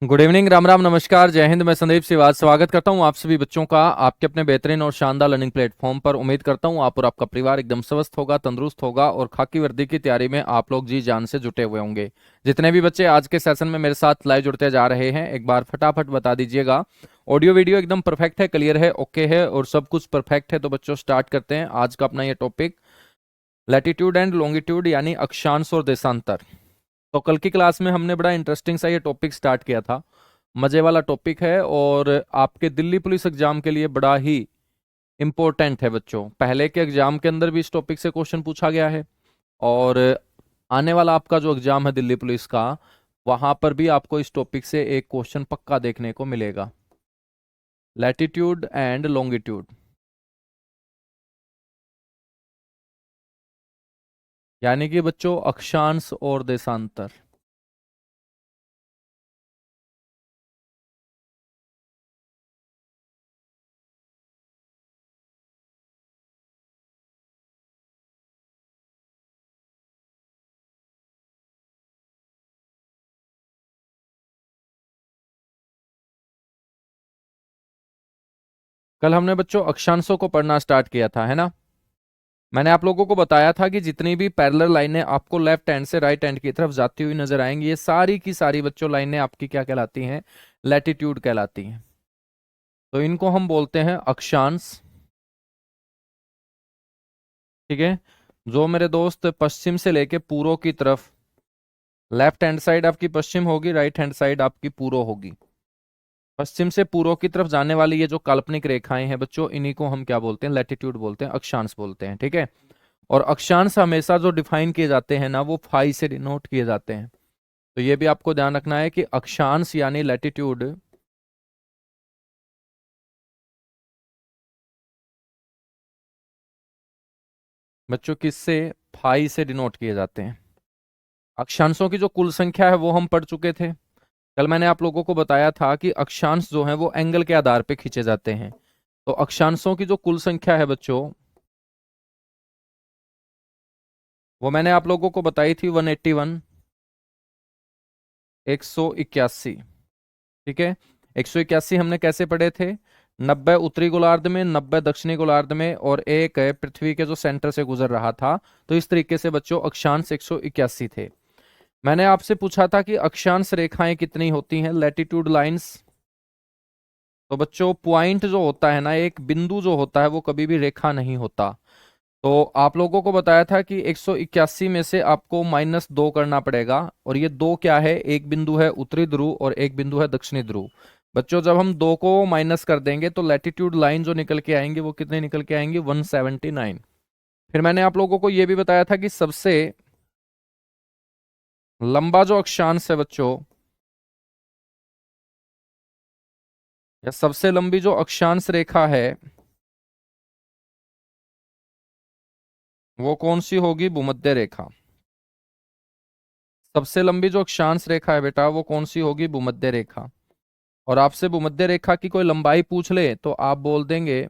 Good evening, Ram Ram, नमस्कार, जय हिंद। मैं संदीप सिवाज स्वागत करता हूं आप सभी बच्चों का आपके अपने बेहतरीन और शानदार लर्निंग प्लेटफॉर्म पर। उम्मीद करता हूं आप और आपका परिवार एकदम स्वस्थ होगा, तंदुरुस्त होगा और खाकी वर्दी की तैयारी में आप लोग जी जान से जुटे हुए होंगे। जितने भी बच्चे आज के सेशन में मेरे साथ लाइव जुड़ते जा रहे हैं, एक बार फटाफट बता दीजिएगा ऑडियो वीडियो एकदम परफेक्ट है, क्लियर है, ओके है और सब कुछ परफेक्ट है। तो बच्चों स्टार्ट करते हैं आज का अपना ये टॉपिक, लैटिट्यूड एंड लॉन्गिट्यूड यानी अक्षांश और देशांतर। तो कल की क्लास में हमने बड़ा इंटरेस्टिंग सा ये टॉपिक स्टार्ट किया था, मजे वाला टॉपिक है और आपके दिल्ली पुलिस एग्जाम के लिए बड़ा ही इंपॉर्टेंट है बच्चों। पहले के एग्जाम के अंदर भी इस टॉपिक से क्वेश्चन पूछा गया है और आने वाला आपका जो एग्जाम है दिल्ली पुलिस का, वहां पर भी आपको इस टॉपिक से एक क्वेश्चन पक्का देखने को मिलेगा, लैटिट्यूड एंड लॉन्गिट्यूड यानी कि बच्चों अक्षांश और देशांतर। कल हमने बच्चों अक्षांशों को पढ़ना स्टार्ट किया था, है ना। मैंने आप लोगों को बताया था कि जितनी भी पैरेलल लाइनें आपको लेफ्ट हैंड से राइट हैंड की तरफ जाती हुई नजर आएंगी, ये सारी की सारी बच्चों लाइनें आपकी क्या कहलाती हैं, लैटिट्यूड कहलाती हैं। तो इनको हम बोलते हैं अक्षांश। ठीक है। जो मेरे दोस्त पश्चिम से लेके पूर्व की तरफ, लेफ्ट हैंड साइड आपकी पश्चिम होगी, राइट हैंड साइड आपकी पूर्व होगी। पश्चिम से पूर्व की तरफ जाने वाली ये जो काल्पनिक रेखाएं हैं बच्चों, इन्हीं को हम क्या बोलते हैं, लैटिट्यूड बोलते हैं, अक्षांश बोलते हैं। ठीक है। और अक्षांश हमेशा जो डिफाइन किए जाते हैं ना, वो फाई से डिनोट किए जाते हैं। तो ये भी आपको ध्यान रखना है कि अक्षांश यानी लैटिट्यूड बच्चों किससे, फाई से डिनोट किए जाते हैं। अक्षांशों की जो कुल संख्या है वो हम पढ़ चुके थे। कल मैंने आप लोगों को बताया था कि अक्षांश जो है वो एंगल के आधार पे खींचे जाते हैं। तो अक्षांशों की जो कुल संख्या है बच्चों, वो मैंने आप लोगों को बताई थी 181, 181। ठीक है। 181 हमने कैसे पढ़े थे, 90 उत्तरी गोलार्ध में, 90 दक्षिणी गोलार्ध में और एक है पृथ्वी के जो सेंटर से गुजर रहा था। तो इस तरीके से बच्चों अक्षांश 181 थे। मैंने आपसे पूछा था कि अक्षांश रेखाएं कितनी होती हैं, लैटिट्यूड लाइंस। तो बच्चों पॉइंट जो होता है ना, एक बिंदु जो होता है वो कभी भी रेखा नहीं होता। तो आप लोगों को बताया था कि 181 में से आपको -2 करना पड़ेगा, और ये दो क्या है, एक बिंदु है उत्तरी ध्रुव और एक बिंदु है दक्षिणी ध्रुव। बच्चों जब हम दो को माइनस कर देंगे तो लैटिट्यूड लाइन जो निकल के आएंगे वो कितने निकल के आएंगे, 179। फिर मैंने आप लोगों को यह भी बताया था कि सबसे लंबा जो अक्षांश है बच्चों, या सबसे लंबी जो अक्षांश रेखा है वो कौन सी होगी, भूमध्य रेखा। सबसे लंबी जो अक्षांश रेखा है बेटा वो कौन सी होगी, भूमध्य रेखा। और आपसे भूमध्य रेखा की कोई लंबाई पूछ ले तो आप बोल देंगे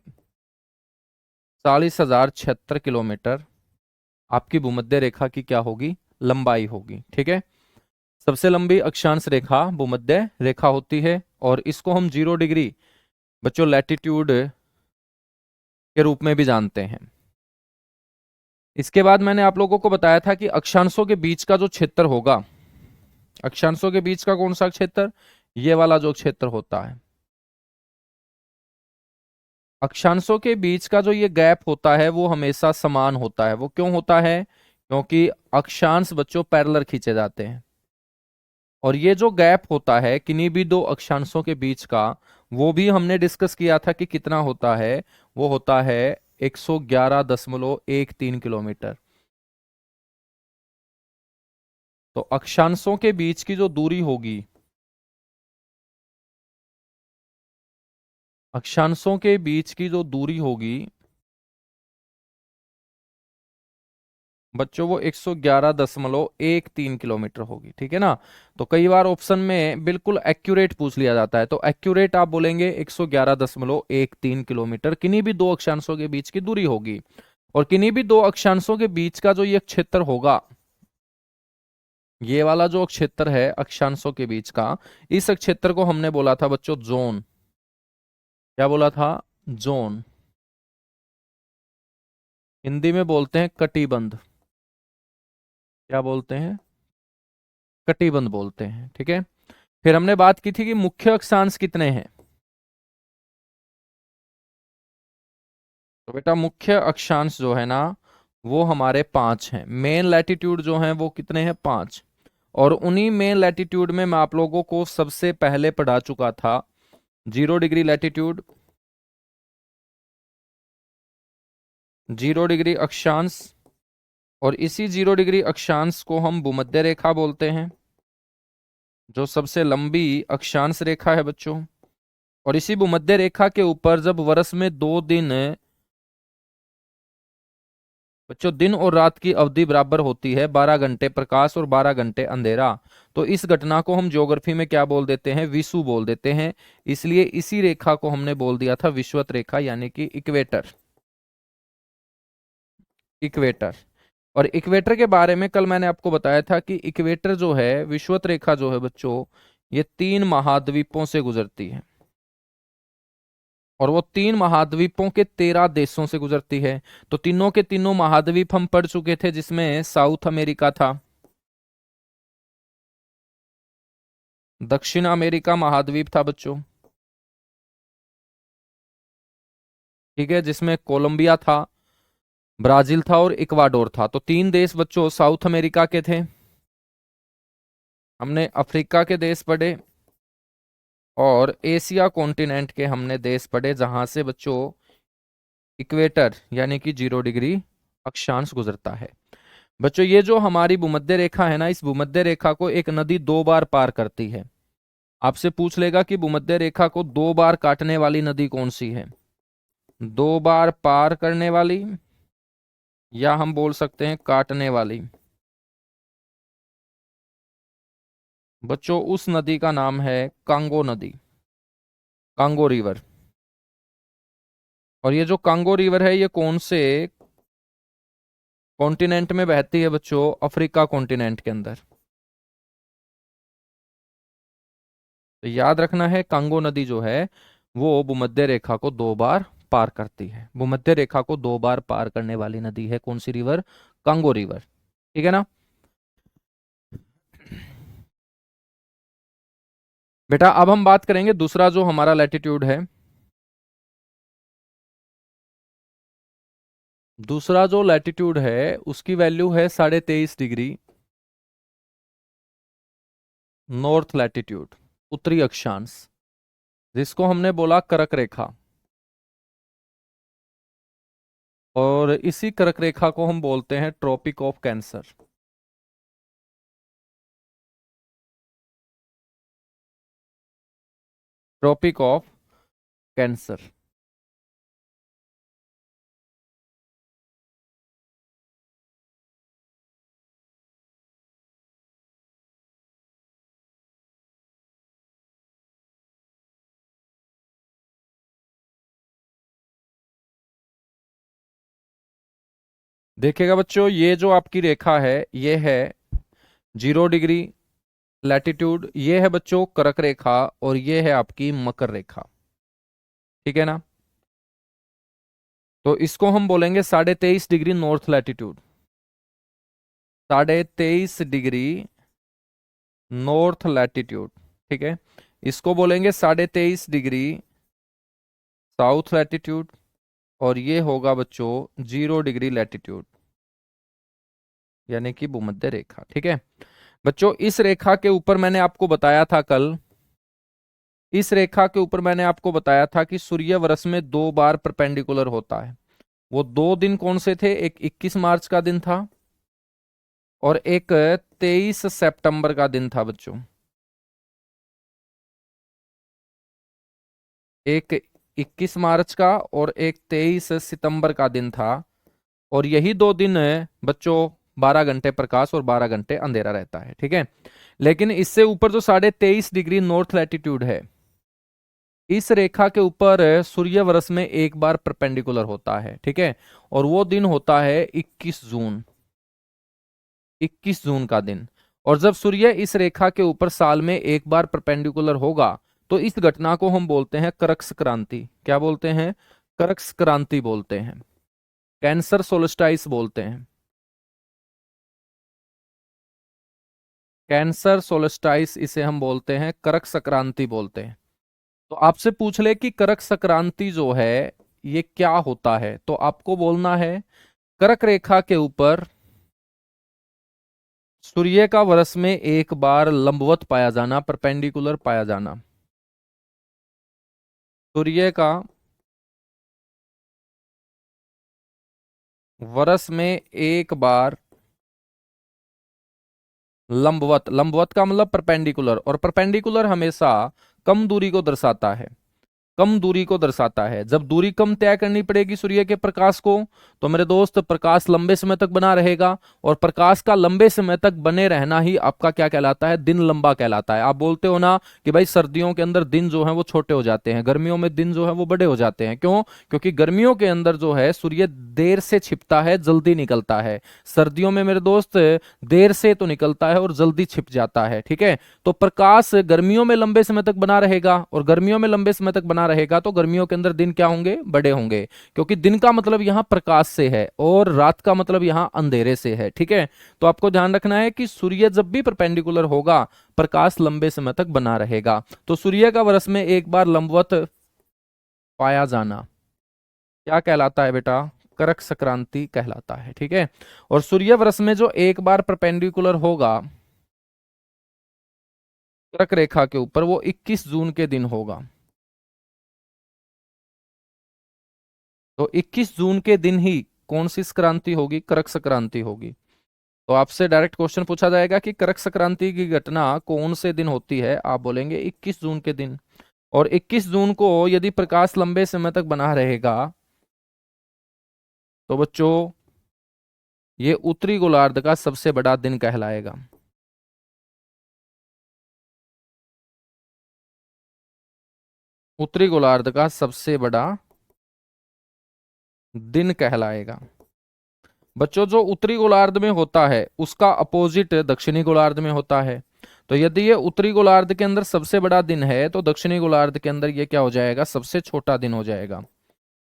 40,076 किलोमीटर आपकी भूमध्य रेखा की क्या होगी, लंबाई होगी। ठीक है। सबसे लंबी अक्षांश रेखा भूमध्य रेखा होती है और इसको हम 0 डिग्री बच्चों लैटिट्यूड के रूप में भी जानते हैं। इसके बाद मैंने आप लोगों को बताया था कि अक्षांशों के बीच का जो क्षेत्र होगा, अक्षांशों के बीच का कौन सा क्षेत्र, ये वाला जो क्षेत्र होता है, अक्षांशों के बीच का जो ये गैप होता है वो हमेशा समान होता है। वो क्यों होता है, क्योंकि अक्षांश बच्चों पैरेलल खींचे जाते हैं। और ये जो गैप होता है किन्हीं भी दो अक्षांशों के बीच का, वो भी हमने डिस्कस किया था कि कितना होता है, वो होता है 111.13 किलोमीटर। तो अक्षांशों के बीच की जो दूरी होगी, अक्षांशों के बीच की जो दूरी होगी बच्चों वो 111.13 किलोमीटर होगी। ठीक है ना। तो कई बार ऑप्शन में बिल्कुल एक्यूरेट पूछ लिया जाता है, तो एक्यूरेट आप बोलेंगे 111.13 किलोमीटर किन्हीं भी दो अक्षांशों के बीच की दूरी होगी। और किन्हीं भी दो अक्षांशों के बीच का जो ये क्षेत्र होगा, ये वाला जो क्षेत्र है अक्षांशों के बीच का, इस क्षेत्र को हमने बोला था बच्चों जोन। क्या बोला था? जोन। हिंदी में बोलते हैं कटिबंध। क्या बोलते हैं? कटिबंध बोलते हैं। ठीक है। फिर हमने बात की थी कि मुख्य अक्षांश कितने हैं। तो बेटा मुख्य अक्षांश जो है ना, वो हमारे 5 हैं। मेन लैटिट्यूड जो है वो कितने हैं? 5। और उन्हीं मेन लैटिट्यूड में मैं आप लोगों को सबसे पहले पढ़ा चुका था 0 डिग्री लैटिट्यूड, 0 डिग्री अक्षांश, और इसी 0 डिग्री अक्षांश को हम भूमध्य रेखा बोलते हैं, जो सबसे लंबी अक्षांश रेखा है बच्चों। और इसी भूमध्य रेखा के ऊपर जब वर्ष में 2 दिन बच्चों, दिन और रात की अवधि बराबर होती है, 12 घंटे प्रकाश और 12 घंटे अंधेरा, तो इस घटना को हम ज्योग्राफी में क्या बोल देते हैं? विषु बोल देते हैं। इसलिए इसी रेखा को हमने बोल दिया था विषुवत रेखा, यानी कि इक्वेटर। इक्वेटर। और इक्वेटर के बारे में कल मैंने आपको बताया था कि इक्वेटर जो है, विषुवत रेखा जो है बच्चों, ये 3 महाद्वीपों से गुजरती है। और वो 3 महाद्वीपों के 13 देशों से गुजरती है। तो तीनों के तीनों महाद्वीप हम पढ़ चुके थे, जिसमें साउथ अमेरिका था, दक्षिण अमेरिका महाद्वीप था बच्चों, ठीक है, जिसमें कोलंबिया था, ब्राजील था और इक्वाडोर था। तो 3 देश बच्चों साउथ अमेरिका के थे। हमने अफ्रीका के देश पढ़े और एशिया कॉन्टिनेंट के हमने देश पढ़े, जहां से बच्चों इक्वेटर यानी कि 0 डिग्री अक्षांश गुजरता है। बच्चों ये जो हमारी भूमध्य रेखा है ना, इस भूमध्य रेखा को एक नदी 2 बार पार करती है। आपसे पूछ लेगा कि भूमध्य रेखा को 2 बार काटने वाली नदी कौन सी है? 2 बार पार करने वाली, या हम बोल सकते हैं काटने वाली। बच्चों उस नदी का नाम है कांगो नदी, कांगो रिवर। और ये जो कांगो रिवर है, ये कौन से कॉन्टिनेंट में बहती है बच्चों? अफ्रीका कॉन्टिनेंट के अंदर। तो याद रखना है, कांगो नदी जो है वो भूमध्य रेखा को 2 बार पार करती है। भूमध्य रेखा को 2 बार पार करने वाली नदी है कौन सी रिवर? Congo river. ठीक है ना बेटा? अब हम बात करेंगे दूसरा जो हमारा लैटिट्यूड है। दूसरा जो लैटिट्यूड है उसकी वैल्यू है 23.5 डिग्री नॉर्थ लैटिट्यूड, उत्तरी अक्षांश, जिसको हमने बोला कर्क रेखा। और इसी कर्क रेखा को हम बोलते हैं tropic of cancer. Tropic of cancer. देखिएगा बच्चों, ये जो आपकी रेखा है ये है 0 डिग्री लैटिट्यूड, ये है बच्चों कर्क रेखा, और ये है आपकी मकर रेखा। ठीक है ना? तो इसको हम बोलेंगे 23.5 degree north latitude, 23.5 degree north latitude. ठीक है। इसको बोलेंगे 23.5 डिग्री साउथ लैटिट्यूड, और ये होगा बच्चों 0 डिग्री लैटिट्यूड, यानी कि भूमध्य रेखा। ठीक है बच्चों, इस रेखा के ऊपर मैंने आपको बताया था कल, इस रेखा के ऊपर मैंने आपको बताया था कि सूर्य वर्ष में 2 बार परपेंडिकुलर होता है। वो 2 दिन कौन से थे? एक 21 मार्च का दिन था और एक 23 सितंबर का दिन था बच्चों। एक 21 मार्च का और एक 23 सितंबर का दिन था। और यही 2 दिन बच्चों 12 घंटे प्रकाश और 12 घंटे अंधेरा रहता है। ठीक है। लेकिन इससे ऊपर जो 23.5 डिग्री नॉर्थ लैटिट्यूड है, इस रेखा के ऊपर सूर्य वर्ष में 1 बार परपेंडिकुलर होता है। ठीक है। और वो दिन होता है 21 जून, 21 जून का दिन। और जब सूर्य इस रेखा के ऊपर साल में एक बार परपेंडिकुलर होगा तो इस घटना को हम बोलते हैं करक संक्रांति। क्या बोलते हैं? करक संक्रांति बोलते हैं, कैंसर सोल्स्टाइस बोलते हैं, कैंसर सोल्स्टाइस इसे हम बोलते हैं, करक संक्रांति बोलते हैं। तो आपसे पूछ ले कि करक संक्रांति जो है ये क्या होता है, तो आपको बोलना है कर्क रेखा के ऊपर सूर्य का वर्ष में एक बार लंबवत पाया जाना, परपेंडिकुलर पाया जाना। सूर्य का वर्ष में एक बार लंबवत, लंबवत का मतलब परपेंडिकुलर, और परपेंडिकुलर हमेशा कम दूरी को दर्शाता है, कम दूरी को दर्शाता है। जब दूरी कम तय करनी पड़ेगी सूर्य के प्रकाश को, तो मेरे दोस्त प्रकाश लंबे समय तक बना रहेगा, और प्रकाश का लंबे समय तक बने रहना ही आपका क्या कहलाता है? दिन लंबा कहलाता है। आप बोलते हो ना कि भाई सर्दियों के अंदर दिन जो है वो छोटे हो जाते हैं, गर्मियों में दिन जो है वो बड़े हो जाते हैं। क्यों? क्योंकि गर्मियों के अंदर जो है सूर्य देर से छिपता है, जल्दी निकलता है। सर्दियों में मेरे दोस्त देर से तो निकलता है और जल्दी छिप जाता है। ठीक है, तो प्रकाश गर्मियों में लंबे समय तक बना रहेगा, और गर्मियों में लंबे समय तक बना रहेगा तो गर्मियों के अंदर दिन क्या होंगे? बड़े होंगे, क्योंकि दिन का मतलब यहां प्रकाश से है और रात का मतलब यहां अंधेरे से है। ठीक है, तो आपको ध्यान रखना है कि सूर्य जब भी परपेंडिकुलर होगा प्रकाश लंबे समय तक बना रहेगा। तो सूर्य का वर्ष में एक बार लंबवत पाया जाना क्या कहलाता है बेटा? करक संक्रांति कहलाता है। ठीक है, और सूर्य वर्ष में जो एक बार परपेंडिकुलर होगा कर्क रेखा के ऊपर वो 21 जून के दिन होगा। तो 21 जून के दिन ही कौन सी संक्रांति होगी? करक संक्रांति होगी। तो आपसे डायरेक्ट क्वेश्चन पूछा जाएगा कि करक संक्रांति की घटना कौन से दिन होती है, आप बोलेंगे 21 जून के दिन। और 21 जून को यदि प्रकाश लंबे समय तक बना रहेगा तो बच्चों ये उत्तरी गोलार्ध का सबसे बड़ा दिन कहलाएगा। उत्तरी गोलार्ध का सबसे बड़ा दिन कहलाएगा। बच्चों जो उत्तरी गोलार्ध में होता है उसका अपोजिट दक्षिणी गोलार्ध में होता है। तो यदि ये उत्तरी गोलार्ध के अंदर सबसे बड़ा दिन है तो दक्षिणी गोलार्ध के अंदर ये क्या हो जाएगा? सबसे छोटा दिन हो जाएगा।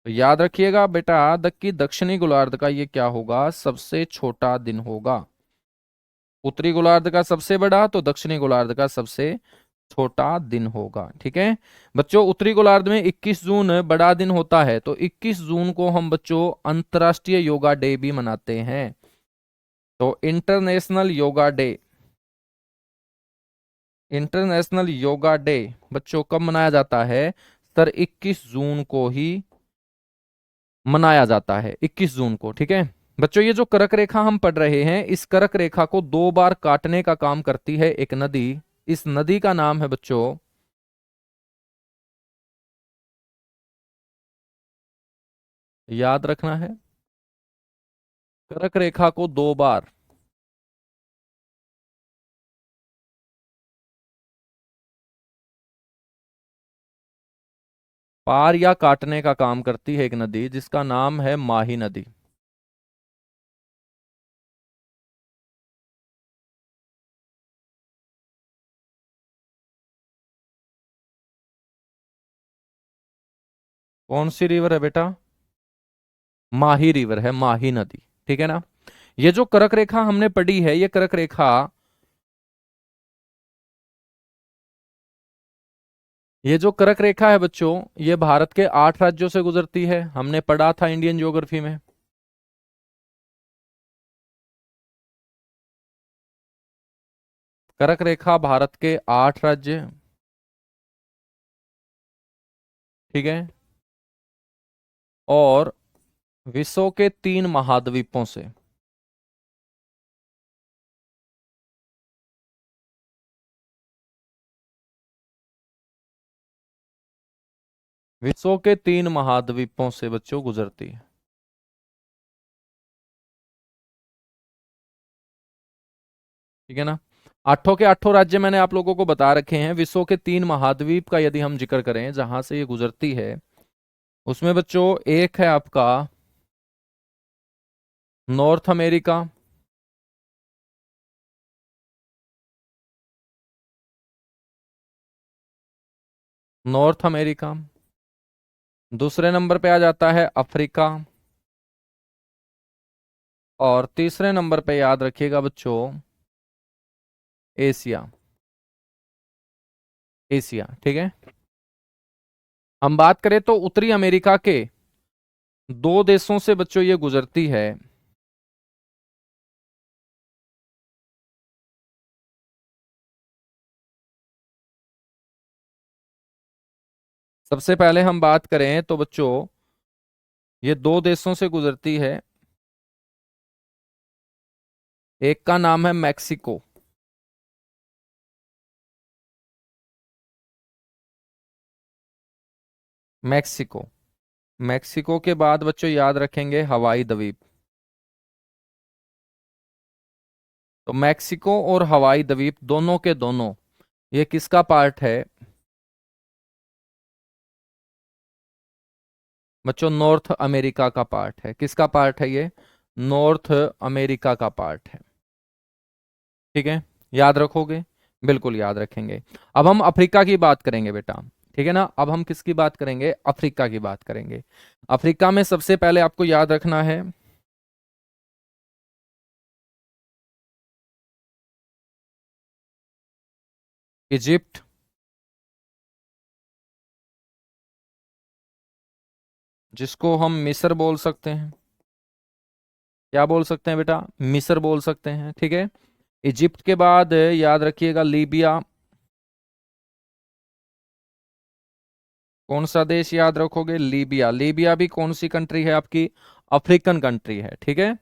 तो याद रखिएगा बेटा कि दक्षिणी गोलार्ध का ये क्या होगा? सबसे छोटा दिन होगा। उत्तरी गोलार्ध का सबसे बड़ा तो दक्षिणी गोलार्ध का सबसे छोटा दिन होगा। ठीक है बच्चों, उत्तरी गोलार्ध में 21 जून बड़ा दिन होता है, तो 21 जून को हम बच्चों अंतर्राष्ट्रीय योगा डे भी मनाते हैं। तो international yoga day, international yoga day बच्चों कब मनाया जाता है? सर 21 जून को ही मनाया जाता है, 21 जून को। ठीक है बच्चों, ये जो कर्क रेखा हम पढ़ रहे हैं इस कर्क रेखा को दो बार काटने का काम करती है एक नदी। इस नदी का नाम है बच्चों, याद रखना है, कर्क रेखा को दो बार पार या काटने का काम करती है एक नदी जिसका नाम है माही नदी। कौन सी रिवर है बेटा? माही रिवर है, माही नदी। ठीक है ना, ये जो कर्क रेखा हमने पढ़ी है ये कर्क रेखा, ये जो कर्क रेखा है बच्चों ये भारत के 8 राज्यों से गुजरती है, हमने पढ़ा था इंडियन ज्योग्राफी में। कर्क रेखा भारत के 8 राज्य, ठीक है, और विश्व के 3 महाद्वीपों से, विश्व के 3 महाद्वीपों से बच्चों गुजरती है। ठीक है ना, आठों के आठों राज्य मैंने आप लोगों को बता रखे हैं। विश्व के 3 महाद्वीप का यदि हम जिक्र करें जहां से ये गुजरती है, उसमें बच्चों एक है आपका नॉर्थ अमेरिका, नॉर्थ अमेरिका। दूसरे नंबर पे आ जाता है अफ्रीका। और तीसरे नंबर पे याद रखिएगा बच्चों, एशिया। एशिया, ठीक है। हम बात करें तो उत्तरी अमेरिका के दो देशों से बच्चों ये गुजरती है। सबसे पहले हम बात करें तो बच्चों ये दो देशों से गुजरती है। एक का नाम है मैक्सिको। मैक्सिको। मैक्सिको के बाद बच्चों याद रखेंगे हवाई द्वीप। तो मैक्सिको और हवाई द्वीप दोनों के दोनों ये किसका पार्ट है बच्चों? नॉर्थ अमेरिका का पार्ट है। किसका पार्ट है ये? नॉर्थ अमेरिका का पार्ट है। ठीक है, याद रखोगे? बिल्कुल याद रखेंगे। अब हम अफ्रीका की बात करेंगे बेटा, ठीक है ना। अब हम किसकी बात करेंगे? अफ्रीका की बात करेंगे। अफ्रीका में सबसे पहले आपको याद रखना है इजिप्ट, जिसको हम मिस्र बोल सकते हैं। क्या बोल सकते हैं बेटा? मिस्र बोल सकते हैं, ठीक है। इजिप्ट के बाद याद रखिएगा लीबिया। कौन सा देश याद रखोगे? लीबिया। लीबिया भी कौन सी कंट्री है आपकी? अफ्रीकन कंट्री है, ठीक है।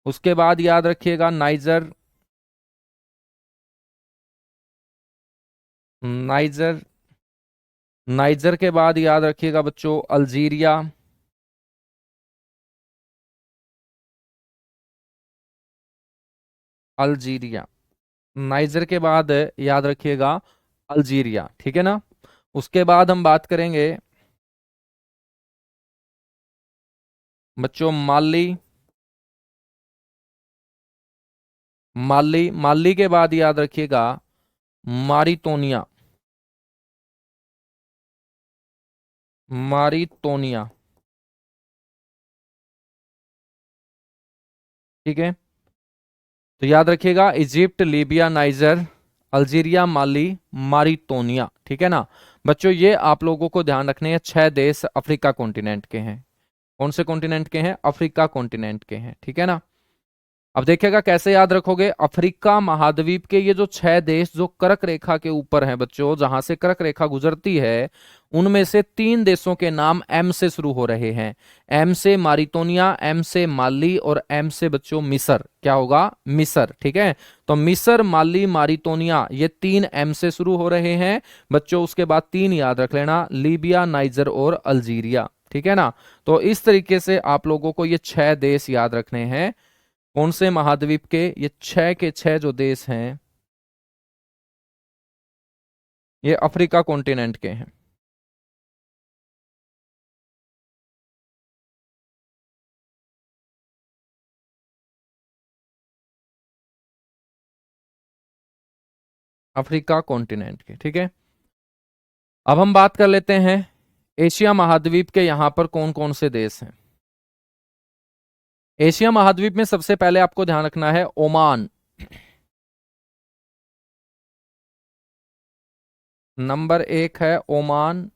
उसके बाद याद रखिएगा नाइजर। नाइजर। नाइजर के बाद याद रखिएगा बच्चों अल्जीरिया। अल्जीरिया। नाइजर के बाद याद रखिएगा अल्जीरिया, ठीक है ना। उसके बाद हम बात करेंगे बच्चों माली। माली। माली के बाद याद रखिएगा मारितोनिया। मारितोनिया, ठीक है। तो याद रखिएगा इजिप्ट, लीबिया, नाइजर, अल्जीरिया, माली, मारितोनिया, ठीक है ना। बच्चों ये आप लोगों को ध्यान रखने हैं, 6 देश अफ्रीका कॉन्टिनेंट के हैं। कौन से कॉन्टिनेंट के हैं? अफ्रीका कॉन्टिनेंट के हैं, ठीक है ना। अब देखिएगा कैसे याद रखोगे। अफ्रीका महाद्वीप के ये जो 6 देश जो कर्क रेखा के ऊपर हैं बच्चों, जहां से कर्क रेखा गुजरती है, उनमें से 3 देशों के नाम एम से शुरू हो रहे हैं। एम से मारितोनिया, एम से माली और एम से बच्चों मिस्र। क्या होगा? मिस्र, ठीक है। तो मिस्र, माली, मारितोनिया ये 3 एम से शुरू हो रहे हैं बच्चों। उसके बाद 3 याद रख लेना, लीबिया, नाइजर और अल्जीरिया, ठीक है ना। तो इस तरीके से आप लोगों को ये 6 देश याद रखने हैं। कौन से महाद्वीप के? ये 6 के 6 जो देश हैं ये अफ्रीका कॉन्टिनेंट के हैं। अफ्रीका कॉन्टिनेंट के, ठीक है। अब हम बात कर लेते हैं एशिया महाद्वीप के यहां पर कौन कौन से देश हैं। एशिया महाद्वीप में सबसे पहले आपको ध्यान रखना है ओमान। नंबर 1 है ओमान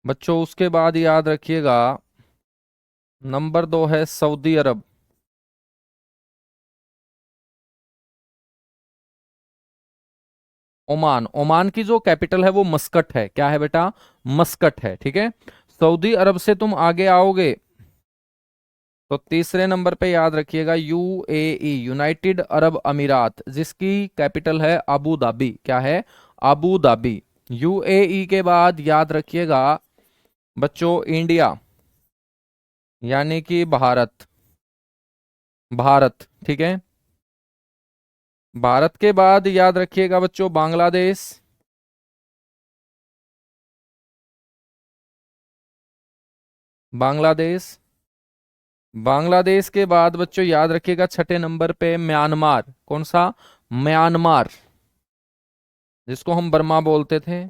बच्चों। उसके बाद याद रखिएगा नंबर 2 है सऊदी अरब। ओमान। ओमान की जो कैपिटल है वो मस्कट है। क्या है बेटा? मस्कट है, ठीक है। सऊदी अरब से तुम आगे आओगे तो तीसरे नंबर पे याद रखिएगा यूएई, यूनाइटेड अरब अमीरात, जिसकी कैपिटल है अबू धाबी। क्या है? Abu Dhabi. यूएई के बाद याद रखिएगा बच्चों इंडिया, यानी कि भारत। भारत, ठीक है। भारत के बाद याद रखिएगा बच्चों बांग्लादेश। बांग्लादेश। बांग्लादेश के बाद बच्चों याद रखिएगा छठे नंबर पे म्यांमार। कौन सा? म्यांमार। जिसको हम बर्मा बोलते थे।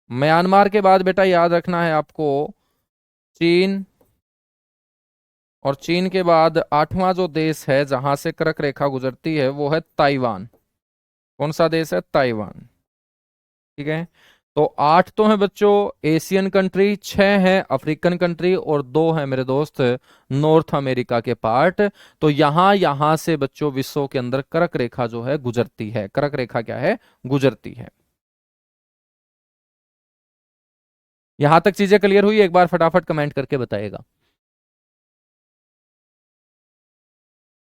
म्यांमार के बाद बेटा याद रखना है आपको चीन, और चीन के बाद आठवां जो देश है जहां से कर्क रेखा गुजरती है वो है ताइवान। कौन सा देश है? ताइवान। ठीक है, तो 8 तो है बच्चों एशियन कंट्री, 6 है अफ्रीकन कंट्री, और 2 है मेरे दोस्त नॉर्थ अमेरिका के पार्ट। तो यहां यहां से बच्चों विश्व के अंदर कर्क रेखा जो है गुजरती है। कर्क रेखा क्या है? गुजरती है। यहां तक चीजें क्लियर हुई? एक बार फटाफट कमेंट करके बताइएगा।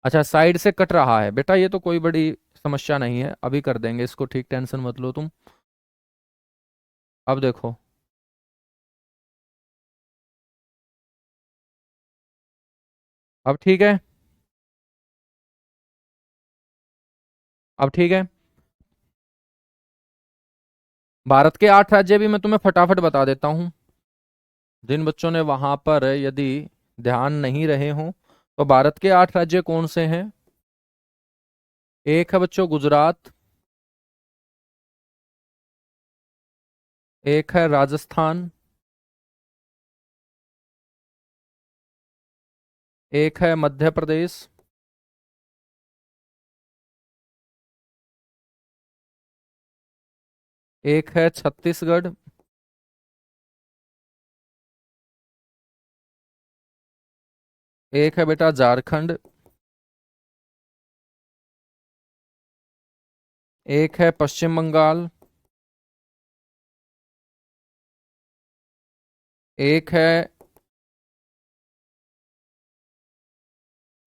अच्छा, साइड से कट रहा है बेटा, ये तो कोई बड़ी समस्या नहीं है, अभी कर देंगे इसको ठीक, टेंशन मत लो तुम। अब देखो, अब ठीक है, अब ठीक है। भारत के 8 राज्य भी मैं तुम्हें फटाफट बता देता हूं। जिन बच्चों ने वहां पर यदि ध्यान नहीं रहे हों, तो भारत के 8 राज्य कौन से हैं? एक है बच्चों गुजरात, एक है राजस्थान, एक है मध्य प्रदेश, एक है छत्तीसगढ़, एक है बेटा झारखंड, एक है पश्चिम बंगाल, एक है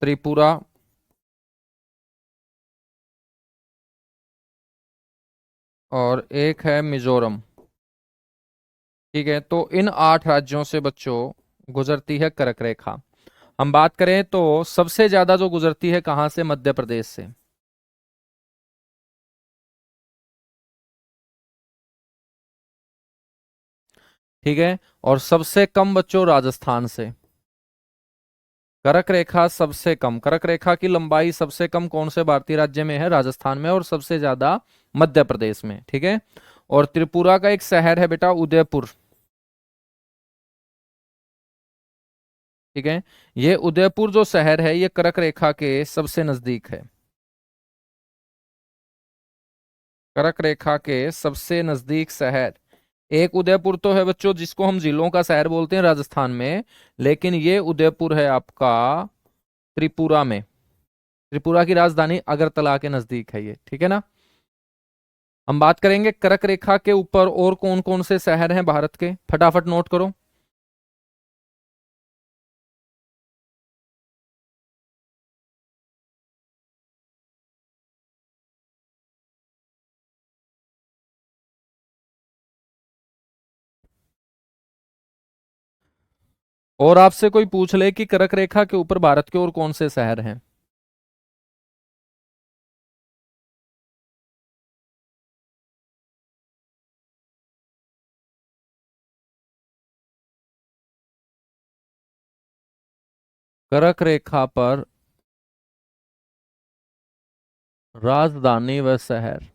त्रिपुरा, और एक है मिजोरम। ठीक है, तो इन 8 राज्यों से बच्चों गुजरती है कर्क रेखा। हम बात करें तो सबसे ज्यादा जो गुजरती है कहां से? मध्य प्रदेश से। ठीक है, और सबसे कम बच्चों राजस्थान से। कर्क रेखा सबसे कम, कर्क रेखा की लंबाई सबसे कम कौन से भारतीय राज्य में है? राजस्थान में, और सबसे ज्यादा मध्य प्रदेश में। ठीक है, और त्रिपुरा का एक शहर है बेटा उदयपुर। ठीक है, ये उदयपुर जो शहर है ये कर्क रेखा के सबसे नजदीक है। कर्क रेखा के सबसे नजदीक शहर एक उदयपुर तो है बच्चों, जिसको हम जिलों का शहर बोलते हैं राजस्थान में, लेकिन ये उदयपुर है आपका त्रिपुरा में। त्रिपुरा की राजधानी अगरतला के नजदीक है ये। ठीक है ना? हम बात करेंगे कर्क रेखा के ऊपर और कौन कौन से शहर हैं भारत के, फटाफट नोट करो। और आपसे कोई पूछ ले कि कर्क रेखा के ऊपर भारत के और कौन से शहर हैं? कर्क रेखा पर राजधानी व शहर।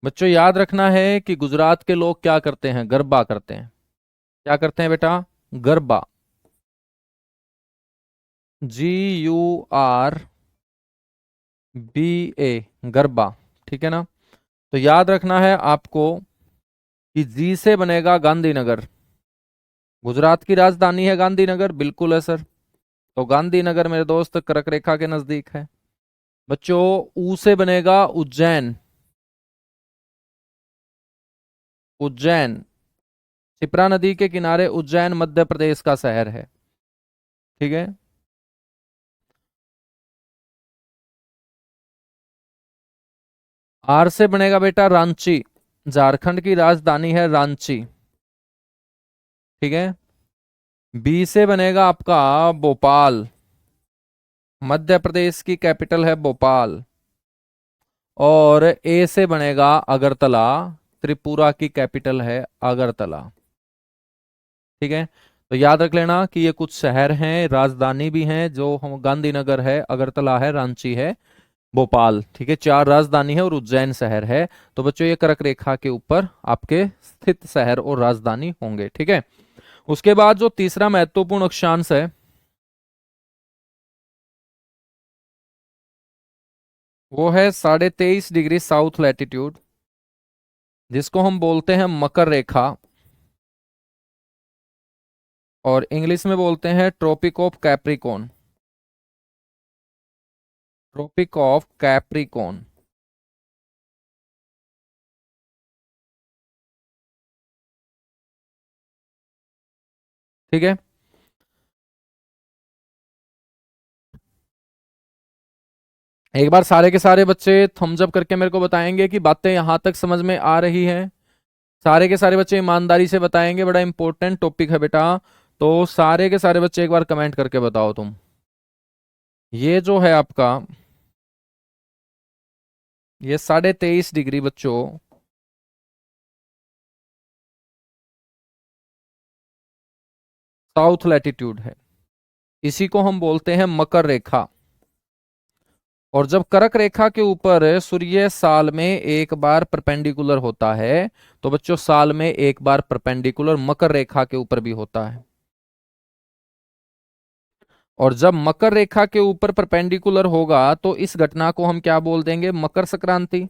बच्चों याद रखना है कि गुजरात के लोग क्या करते हैं? गरबा करते हैं। क्या करते हैं बेटा? गरबा। GURBA, गरबा। ठीक है ना? तो याद रखना है आपको कि जी से बनेगा गांधीनगर। गुजरात की राजधानी है गांधीनगर, बिल्कुल है सर। तो गांधीनगर मेरे दोस्त कर्क रेखा के नजदीक है। बच्चों ऊ से बनेगा उज्जैन। उज्जैन, शिप्रा नदी के किनारे उज्जैन मध्य प्रदेश का शहर है। ठीक है, आर से बनेगा बेटा रांची। झारखंड की राजधानी है रांची। ठीक है, बी से बनेगा आपका भोपाल। मध्य प्रदेश की कैपिटल है भोपाल। और ए से बनेगा अगरतला। त्रिपुरा की कैपिटल है अगरतला। ठीक है, तो याद रख लेना कि ये कुछ शहर हैं, राजधानी भी हैं, जो हम गांधीनगर है, अगरतला है, रांची है, भोपाल, ठीक है, चार राजधानी है और उज्जैन शहर है। तो बच्चों ये कर्क रेखा के ऊपर आपके स्थित शहर और राजधानी होंगे, ठीक है। उसके बाद जो तीसरा महत्वपूर्ण अक्षांश है वो है 23.5 डिग्री साउथ लैटिट्यूड, जिसको हम बोलते हैं मकर रेखा, और इंग्लिश में बोलते हैं tropic of capricorn. Tropic of capricorn. ठीक है। एक बार सारे के सारे बच्चे थम्स अप करके मेरे को बताएंगे कि बातें यहां तक समझ में आ रही हैं। सारे के सारे बच्चे ईमानदारी से बताएंगे, बड़ा इंपॉर्टेंट टॉपिक है बेटा। तो सारे के सारे बच्चे एक बार कमेंट करके बताओ तुम। ये जो है आपका, ये 23.5 डिग्री बच्चों साउथ लैटिट्यूड है। इसी को हम बोलते हैं मकर रेखा। और जब कर्क रेखा के ऊपर सूर्य साल में एक बार परपेंडिकुलर होता है, तो बच्चों साल में एक बार परपेंडिकुलर मकर रेखा के ऊपर भी होता है। और जब मकर रेखा के ऊपर परपेंडिकुलर होगा तो इस घटना को हम क्या बोल देंगे? मकर संक्रांति।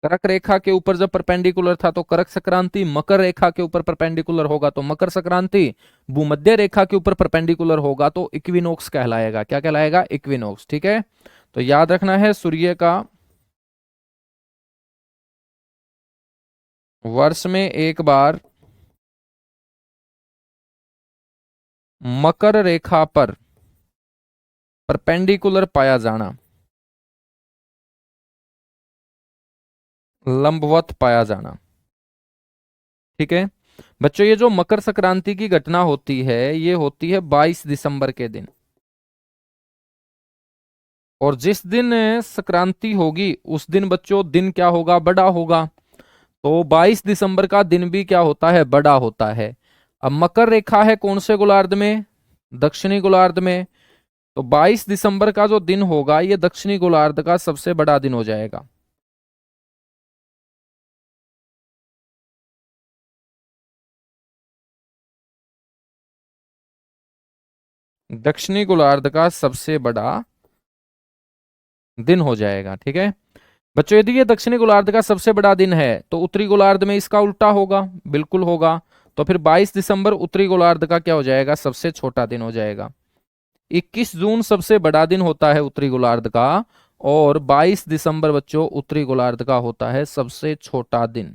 कर्क रेखा के ऊपर जब परपेंडिकुलर था तो कर्क संक्रांति, मकर रेखा के ऊपर परपेंडिकुलर होगा तो मकर संक्रांति, भूमध्य रेखा के ऊपर परपेंडिकुलर होगा तो इक्विनोक्स कहलाएगा। क्या कहलाएगा? इक्विनोक्स। ठीक है, तो याद रखना है सूर्य का वर्ष में एक बार मकर रेखा पर परपेंडिकुलर पाया जाना, लंबवत पाया जाना। ठीक है बच्चों, ये जो मकर संक्रांति की घटना होती है ये होती है 22 दिसंबर के दिन। और जिस दिन संक्रांति होगी उस दिन बच्चों दिन क्या होगा? बड़ा होगा। तो 22 दिसंबर का दिन भी क्या होता है? बड़ा होता है। अब मकर रेखा है कौन से गोलार्ध में? दक्षिणी गोलार्ध में। तो 22 दिसंबर का जो दिन होगा ये दक्षिणी गोलार्ध का सबसे बड़ा दिन हो जाएगा। दक्षिणी गोलार्ध का सबसे बड़ा दिन हो जाएगा। ठीक है बच्चों, यदि ये दक्षिणी गोलार्ध का सबसे बड़ा दिन है तो उत्तरी गोलार्ध में इसका उल्टा होगा। बिल्कुल होगा। तो फिर 22 दिसंबर उत्तरी गोलार्ध का क्या हो जाएगा? सबसे छोटा दिन हो जाएगा। 21 जून सबसे बड़ा दिन होता है उत्तरी गोलार्ध का, और 22 दिसंबर बच्चों उत्तरी गोलार्ध का होता है सबसे छोटा दिन।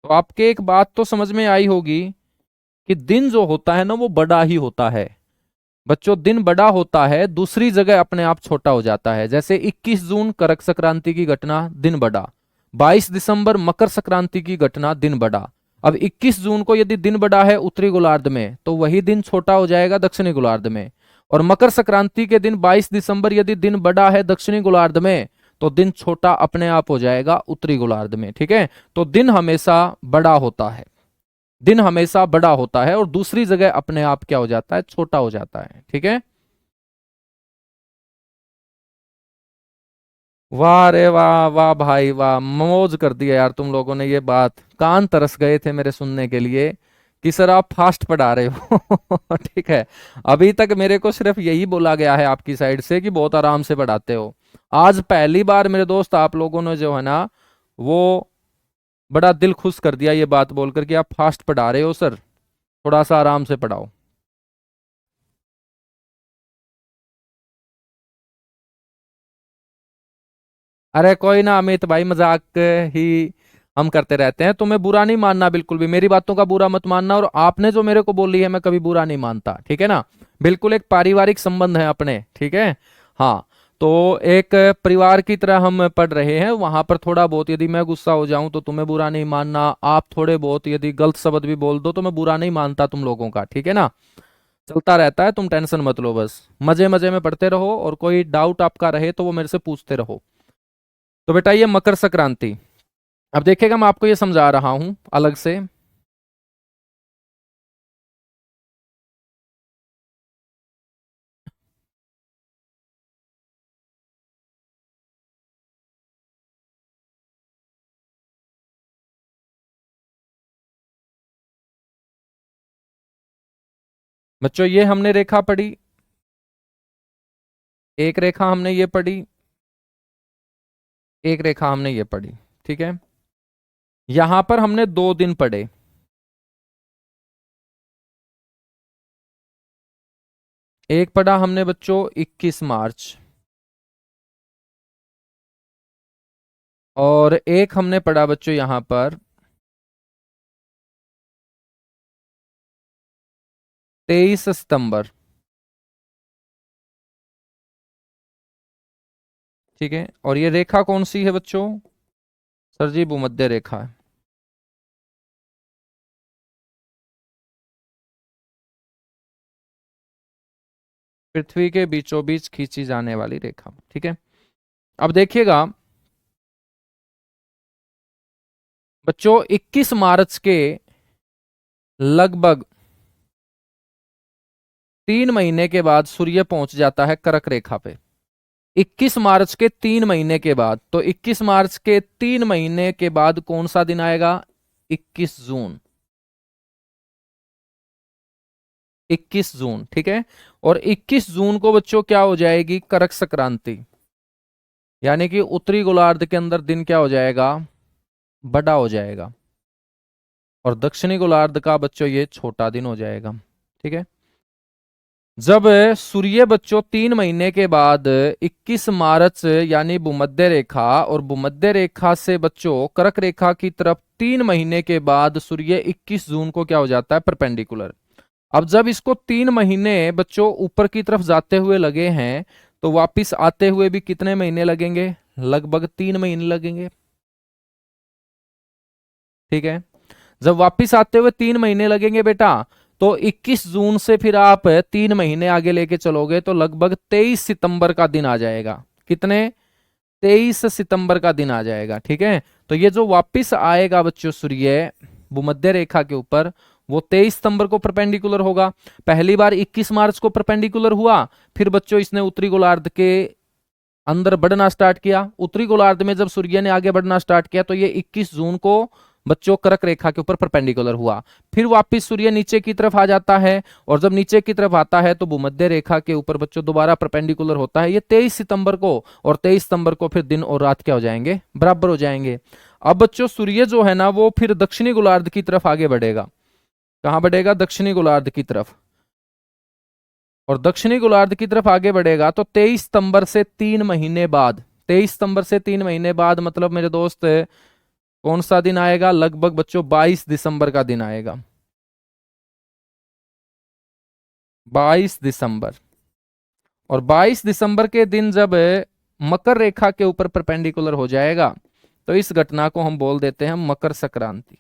तो आपके एक बात तो समझ में आई होगी कि दिन जो होता है ना वो बड़ा ही होता है। बच्चों दिन बड़ा होता है, दूसरी जगह अपने आप छोटा हो जाता है। जैसे 21 जून करक संक्रांति की घटना, दिन बड़ा। 22 दिसंबर मकर संक्रांति की घटना, दिन बड़ा। अब 21 जून को यदि दिन बड़ा है उत्तरी गोलार्ध में तो वही दिन छोटा हो जाएगा दक्षिणी गोलार्ध में। और मकर संक्रांति के दिन 22 दिसंबर यदि दिन बड़ा है दक्षिणी गोलार्ध में तो दिन छोटा अपने आप हो जाएगा उत्तरी गोलार्ध में। ठीक है, तो दिन हमेशा बड़ा होता है। दिन हमेशा बड़ा होता है और दूसरी जगह अपने आप क्या हो जाता है? छोटा हो जाता है। ठीक है, वाह रे वाह, वाह भाई वाह, मौज कर दिया यार तुम लोगों ने। ये बात कान तरस गए थे मेरे सुनने के लिए कि सर आप फास्ट पढ़ा रहे हो। ठीक है, अभी तक मेरे को सिर्फ यही बोला गया है आपकी साइड से कि बहुत आराम से पढ़ाते हो। आज पहली बार मेरे दोस्त आप लोगों ने जो है ना वो बड़ा दिल खुश कर दिया ये बात बोलकर कि आप फास्ट पढ़ा रहे हो सर, थोड़ा सा आराम से पढ़ाओ। अरे कोई ना अमित भाई, मजाक ही हम करते रहते हैं। तुम्हें बुरा नहीं मानना, बिल्कुल भी मेरी बातों का बुरा मत मानना। और आपने जो मेरे को बोली है मैं कभी बुरा नहीं मानता, ठीक है ना। बिल्कुल एक पारिवारिक संबंध है अपने, ठीक है। हाँ, तो एक परिवार की तरह हम पढ़ रहे हैं। वहां पर थोड़ा बहुत यदि मैं गुस्सा हो जाऊं तो तुम्हें बुरा नहीं मानना। आप थोड़े बहुत यदि गलत शब्द भी बोल दो तो मैं बुरा नहीं मानता तुम लोगों का, ठीक है ना। चलता रहता है, तुम टेंशन मत लो, बस मजे मजे में पढ़ते रहो और कोई डाउट आपका रहे तो वो मेरे से पूछते रहो। तो बेटा ये मकर संक्रांति, अब देखिएगा मैं आपको ये समझा रहा हूं अलग से। बच्चों ये हमने रेखा पढ़ी, एक रेखा हमने ये पढ़ी, एक रेखा हमने ये पढ़ी, ठीक है। यहां पर हमने 2 दिन पढ़े। एक पढ़ा हमने बच्चों 21 मार्च, और एक हमने पढ़ा बच्चों यहां पर 23 सितंबर, ठीक है। और ये रेखा कौन सी है बच्चों? सर जी भूमध्य रेखा है। पृथ्वी के बीचों बीच खींची जाने वाली रेखा, ठीक है। अब देखिएगा बच्चों, 21 मार्च के लगभग 3 महीने के बाद सूर्य पहुंच जाता है कर्क रेखा पे। 21 मार्च के 3 महीने के बाद, तो 21 मार्च के 3 महीने के बाद कौन सा दिन आएगा? 21 जून। 21 जून, ठीक है। और 21 जून को बच्चों क्या हो जाएगी? कर्क संक्रांति, यानी कि उत्तरी गोलार्ध के अंदर दिन क्या हो जाएगा? बड़ा हो जाएगा, और दक्षिणी गोलार्ध का बच्चों ये छोटा दिन हो जाएगा, ठीक है। जब सूर्य बच्चों 3 महीने के बाद 21 मार्च यानी भूमध्य रेखा, और भूमध्य रेखा से बच्चों कर्क रेखा की तरफ 3 महीने के बाद सूर्य 21 जून को क्या हो जाता है? परपेंडिकुलर। अब जब इसको 3 महीने बच्चों ऊपर की तरफ जाते हुए लगे हैं, तो वापिस आते हुए भी कितने महीने लगेंगे? लगभग 3 महीने लगेंगे, ठीक है। जब वापिस आते हुए 3 महीने लगेंगे बेटा, तो 21 जून से फिर आप 3 महीने आगे लेके चलोगे तो लगभग 23 सितंबर का दिन आ जाएगा। कितने? 23 सितंबर का दिन आ जाएगा, ठीक है। तो ये जो वापिस आएगा बच्चों सूर्य भूमध्य रेखा के ऊपर, वो 23 सितंबर को परपेंडिकुलर होगा। पहली बार 21 मार्च को परपेंडिकुलर हुआ, फिर बच्चों इसने उत्तरी गोलार्ध के अंदर बढ़ना स्टार्ट किया। उत्तरी गोलार्ध में जब सूर्य ने आगे बढ़ना स्टार्ट किया, तो ये 21 जून को बच्चों कर्क रेखा के ऊपर परपेंडिकुलर हुआ। फिर वापस सूर्य नीचे की तरफ आ जाता है, और जब नीचे की तरफ आता है तो भूमध्य रेखा के ऊपर बच्चों दोबारा परपेंडिकुलर होता है, ये 23 सितंबर को। और 23 सितंबर को फिर दिन और रात क्या हो जाएंगे? बराबर हो जाएंगे। अब बच्चों सूर्य जो है ना, वो फिर दक्षिणी गोलार्ध की तरफ आगे बढ़ेगा। कहां बढ़ेगा? दक्षिणी गोलार्ध की तरफ। और दक्षिणी गोलार्ध की तरफ आगे बढ़ेगा तो 23 सितंबर से 3 महीने बाद, 23 सितंबर से 3 महीने बाद मतलब मेरे दोस्त कौन सा दिन आएगा? लगभग बच्चों 22 दिसंबर का दिन आएगा। 22 दिसंबर। और 22 दिसंबर के दिन जब मकर रेखा के ऊपर परपेंडिकुलर हो जाएगा, तो इस घटना को हम बोल देते हैं मकर संक्रांति।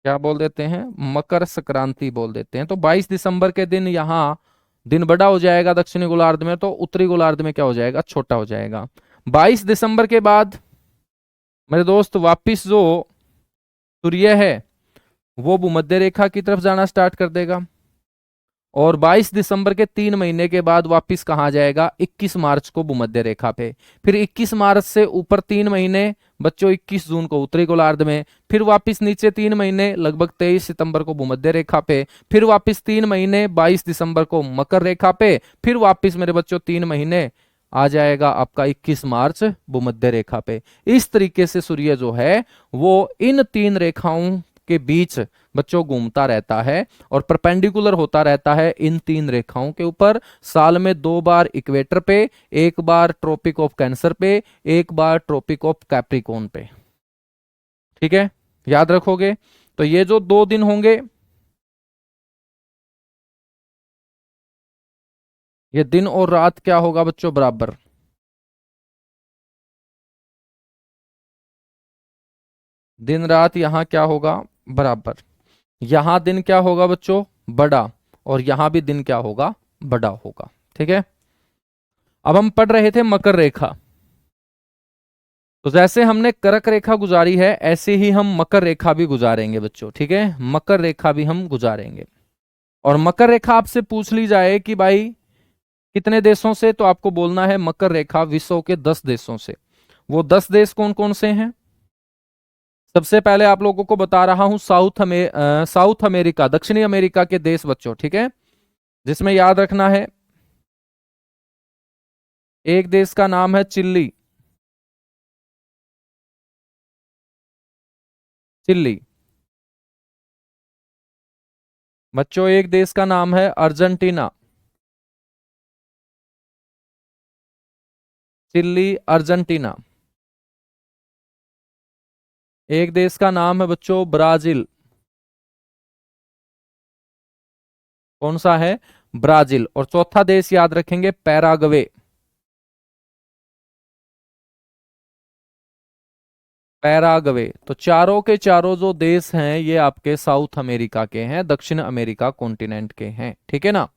क्या बोल देते हैं? मकर संक्रांति बोल देते हैं। तो 22 दिसंबर के दिन यहाँ दिन बड़ा हो जाएगा दक्षिणी गोलार्ध में, तो उत्तरी गोलार्ध में क्या हो जाएगा? छोटा हो जाएगा। 22 दिसंबर के बाद मेरे दोस्त वापिस जो सूर्य है वो भूमध्य रेखा की तरफ जाना स्टार्ट कर देगा। और 22 दिसंबर के 3 महीने के बाद वापिस कहाँ जाएगा? 21 मार्च को भूमध्य रेखा पे। फिर 21 मार्च से ऊपर 3 महीने बच्चों 21 जून को उत्तरी गोलार्ध में। फिर वापिस नीचे 3 महीने लगभग 23 सितंबर को भूमध्य रेखा पे। फिर वापिस 3 महीने 22 दिसंबर को मकर रेखा पे। फिर वापिस मेरे बच्चों 3 महीने आ जाएगा आपका 21 मार्च भूमध्य रेखा पे। इस तरीके से सूर्य जो है वो इन 3 रेखाओं के बीच बच्चों घूमता रहता है और परपेंडिकुलर होता रहता है इन 3 रेखाओं के ऊपर। साल में 2 बार इक्वेटर पे, एक बार ट्रॉपिक ऑफ कैंसर पे, एक बार ट्रॉपिक ऑफ कैप्रिकॉर्न पे, ठीक है। याद रखोगे। तो ये जो 2 दिन होंगे, ये दिन और रात क्या होगा बच्चों? बराबर। दिन रात यहां क्या होगा? बराबर। यहां दिन क्या होगा बच्चों? बड़ा। और यहां भी दिन क्या होगा? बड़ा होगा, ठीक है। अब हम पढ़ रहे थे मकर रेखा। तो जैसे हमने कर्क रेखा गुजारी है, ऐसे ही हम मकर रेखा भी गुजारेंगे बच्चों, ठीक है। मकर रेखा भी हम गुजारेंगे। और मकर रेखा आपसे पूछ ली जाए कि भाई कितने देशों से, तो आपको बोलना है मकर रेखा विश्व के 10 देशों से। वो 10 देश कौन कौन से हैं? सबसे पहले आप लोगों को बता रहा हूं साउथ अमेरिका, दक्षिणी अमेरिका के देश बच्चों, ठीक है, जिसमें याद रखना है एक देश का नाम है चिल्ली। चिल्ली। बच्चों एक देश का नाम है अर्जेंटीना। Chilli, Argentina. एक देश का नाम है बच्चों ब्राजील। कौन सा है? ब्राजील। और चौथा देश याद रखेंगे पैराग्वे। पैराग्वे। तो चारों के चारों जो देश हैं ये आपके साउथ अमेरिका के हैं, दक्षिण अमेरिका कॉन्टिनेंट के हैं, ठीक है ना।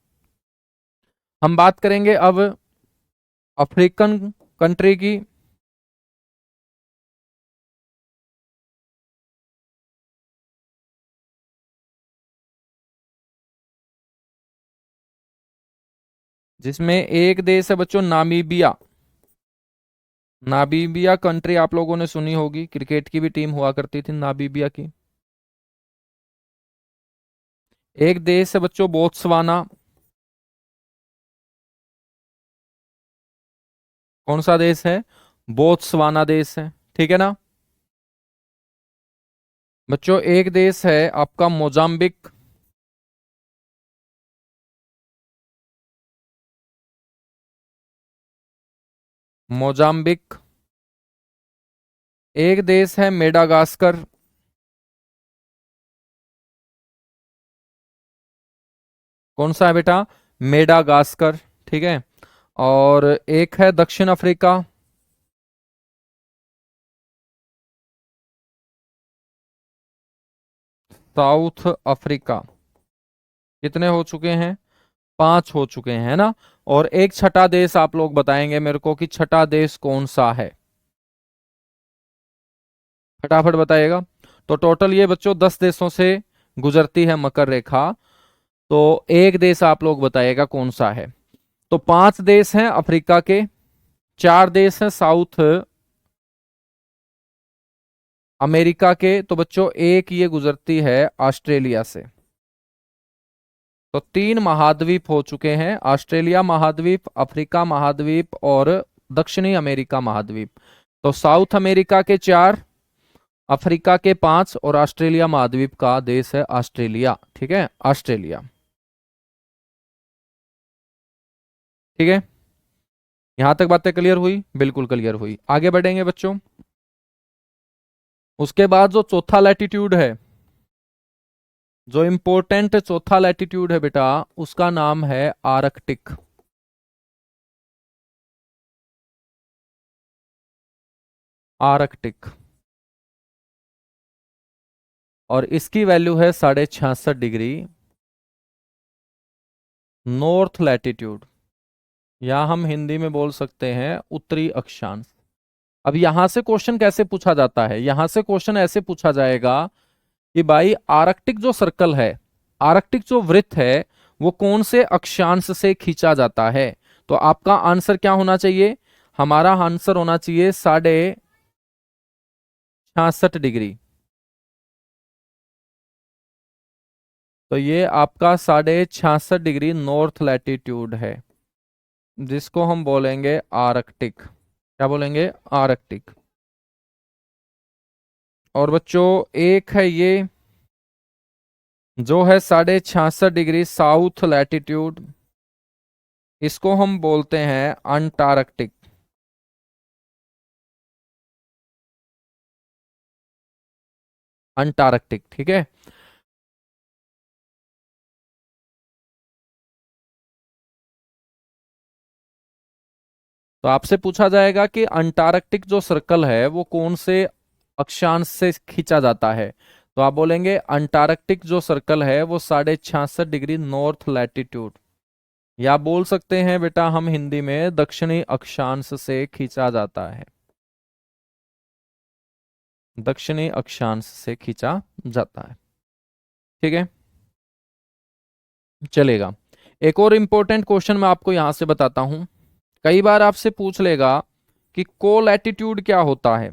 हम बात करेंगे अब अफ्रीकन कंट्री की। जिसमें एक देश है बच्चों नामीबिया। नामीबिया कंट्री आप लोगों ने सुनी होगी, क्रिकेट की भी टीम हुआ करती थी नामीबिया की। एक देश है बच्चों बोत्सवाना। कौन सा देश है? बोत्सवाना देश है, ठीक है ना। बच्चों एक देश है आपका मोजाम्बिक। मोजाम्बिक। एक देश है मेडागास्कर। कौन सा है बेटा? मेडागास्कर, ठीक है। और एक है दक्षिण अफ्रीका। South Africa. कितने हो चुके हैं? 5 हो चुके हैं ना। और एक छठा देश आप लोग बताएंगे मेरे को कि छठा देश कौन सा है, फटाफट बताइएगा। तो टोटल ये बच्चों 10 देशों से गुजरती है मकर रेखा। तो एक देश आप लोग बताइएगा कौन सा है। तो 5 देश हैं अफ्रीका के, 4 देश हैं साउथ अमेरिका के। तो बच्चों एक ये गुजरती है ऑस्ट्रेलिया से। तो 3 महाद्वीप हो चुके हैं, ऑस्ट्रेलिया महाद्वीप, अफ्रीका महाद्वीप और दक्षिणी अमेरिका महाद्वीप। तो साउथ अमेरिका के 4, अफ्रीका के 5 और ऑस्ट्रेलिया महाद्वीप का देश है ऑस्ट्रेलिया, ठीक है, ऑस्ट्रेलिया। ठीक है, यहां तक बातें क्लियर हुई? बिल्कुल क्लियर हुई। आगे बढ़ेंगे बच्चों। उसके बाद जो चौथा लैटिट्यूड है, जो इंपॉर्टेंट चौथा लैटिट्यूड है बेटा, उसका नाम है आर्कटिक। आर्कटिक। और इसकी वैल्यू है 66.5 डिग्री नॉर्थ लैटिट्यूड, या हम हिंदी में बोल सकते हैं उत्तरी अक्षांश। अब यहां से क्वेश्चन कैसे पूछा जाता है? यहां से क्वेश्चन ऐसे पूछा जाएगा कि भाई आर्कटिक जो सर्कल है, आर्कटिक जो वृत्त है, वो कौन से अक्षांश से खींचा जाता है? तो आपका आंसर क्या होना चाहिए? हमारा आंसर होना चाहिए 66.5 डिग्री। तो ये आपका 66.5 डिग्री नॉर्थ लैटिट्यूड है, जिसको हम बोलेंगे आर्कटिक। क्या बोलेंगे? आर्कटिक। और बच्चों एक है ये जो है 66.5 डिग्री साउथ लैटिट्यूड, इसको हम बोलते हैं अंटार्कटिक। अंटार्कटिक, ठीक है। तो आपसे पूछा जाएगा कि अंटार्कटिक जो सर्कल है वो कौन से अक्षांश से खींचा जाता है? तो आप बोलेंगे अंटार्कटिक जो सर्कल है वो 66.5 डिग्री नॉर्थ लैटिट्यूड, या बोल सकते हैं बेटा हम हिंदी में दक्षिणी अक्षांश से खींचा जाता है। दक्षिणी अक्षांश से खींचा जाता है, ठीक है, चलेगा। एक और इंपॉर्टेंट क्वेश्चन मैं आपको यहां से बताता हूं। कई बार आपसे पूछ लेगा कि कोलैटिट्यूड क्या होता है।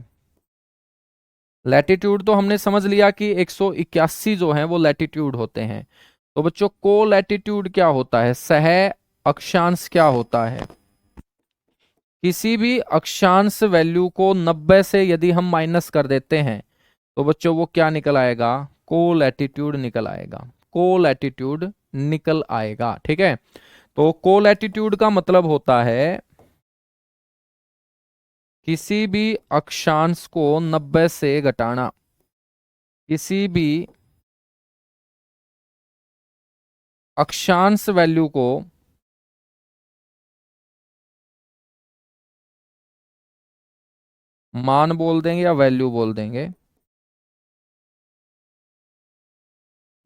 लैटिट्यूड तो हमने समझ लिया कि 181 जो है वो लैटिट्यूड होते हैं। तो बच्चों को लैटिट्यूड क्या होता है, सह अक्षांश क्या होता है? किसी भी अक्षांश वैल्यू को 90 से यदि हम माइनस कर देते हैं तो बच्चों वो क्या निकल आएगा, को लैटिट्यूड निकल आएगा, को लैटिट्यूड निकल आएगा। ठीक है, तो को लैटिट्यूड का मतलब होता है किसी भी अक्षांश को 90 से घटाना, किसी भी अक्षांश वैल्यू को मान बोल देंगे या वैल्यू बोल देंगे,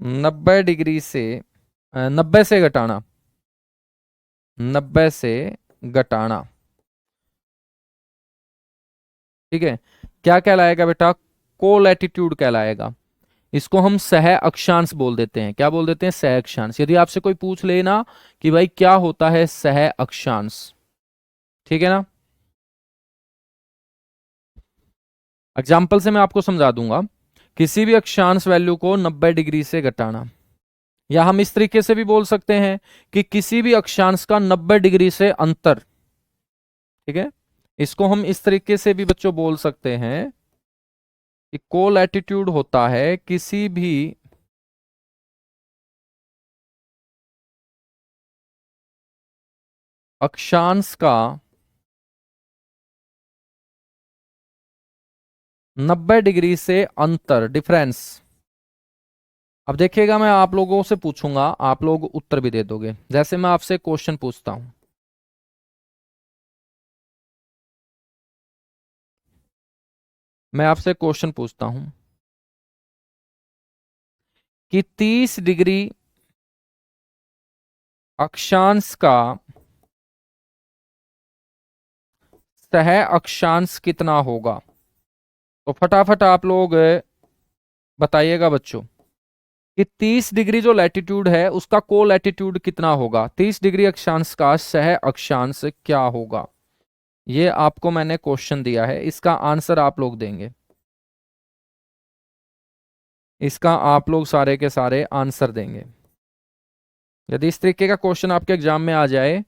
90 डिग्री से 90 से घटाना, 90 से घटाना। ठीक है, क्या कहलाएगा बेटा, को लैटिट्यूड कहलाएगा। इसको हम सह अक्षांश बोल देते हैं। क्या बोल देते हैं, सह अक्षांश। यदि आपसे कोई पूछ लेना कि भाई क्या होता है सह अक्षांश, ठीक है ना, एग्जाम्पल से मैं आपको समझा दूंगा। किसी भी अक्षांश वैल्यू को 90 डिग्री से घटाना, या हम इस तरीके से भी बोल सकते हैं कि किसी भी अक्षांश का 90 डिग्री से अंतर। ठीक है, इसको हम इस तरीके से भी बच्चों बोल सकते हैं कि को लैटिट्यूड होता है किसी भी अक्षांश का 90 डिग्री से अंतर, डिफरेंस। अब देखिएगा, मैं आप लोगों से पूछूंगा, आप लोग उत्तर भी दे दोगे। जैसे मैं आपसे क्वेश्चन पूछता हूं, मैं आपसे क्वेश्चन पूछता हूं कि 30 डिग्री अक्षांश का सह अक्षांश कितना होगा? तो फटाफट आप लोग बताइएगा बच्चों कि 30 डिग्री जो लैटिट्यूड है उसका को लैटिट्यूड कितना होगा, 30 डिग्री अक्षांश का सह अक्षांश क्या होगा। ये आपको मैंने क्वेश्चन दिया है, इसका आंसर आप लोग देंगे, इसका आप लोग सारे के सारे आंसर देंगे। यदि इस तरीके का क्वेश्चन आपके एग्जाम में आ जाए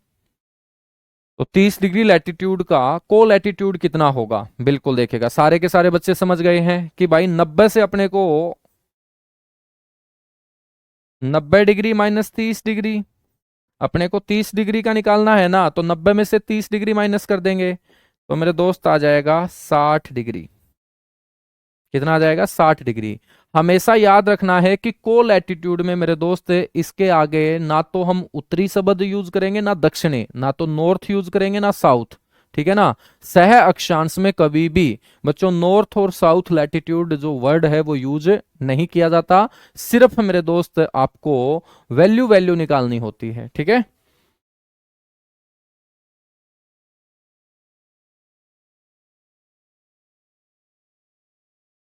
तो 30 डिग्री लैटिट्यूड का को लैटिट्यूड कितना होगा, बिल्कुल देखेगा। सारे के सारे बच्चे समझ गए हैं कि भाई 90 से अपने को 90 डिग्री माइनस 30 डिग्री, अपने को 30 डिग्री का निकालना है ना, तो 90 में से 30 डिग्री माइनस कर देंगे तो मेरे दोस्त आ जाएगा 60 डिग्री। कितना आ जाएगा, 60 डिग्री। हमेशा याद रखना है कि को लैटिट्यूड में मेरे दोस्त इसके आगे ना तो हम उत्तरी शब्द यूज करेंगे ना दक्षिणी, ना तो नॉर्थ यूज करेंगे ना साउथ। ठीक है ना, सह अक्षांश में कभी भी बच्चों नॉर्थ और साउथ लैटिट्यूड जो वर्ड है वो यूज नहीं किया जाता। सिर्फ मेरे दोस्त आपको वैल्यू वैल्यू निकालनी होती है। ठीक है,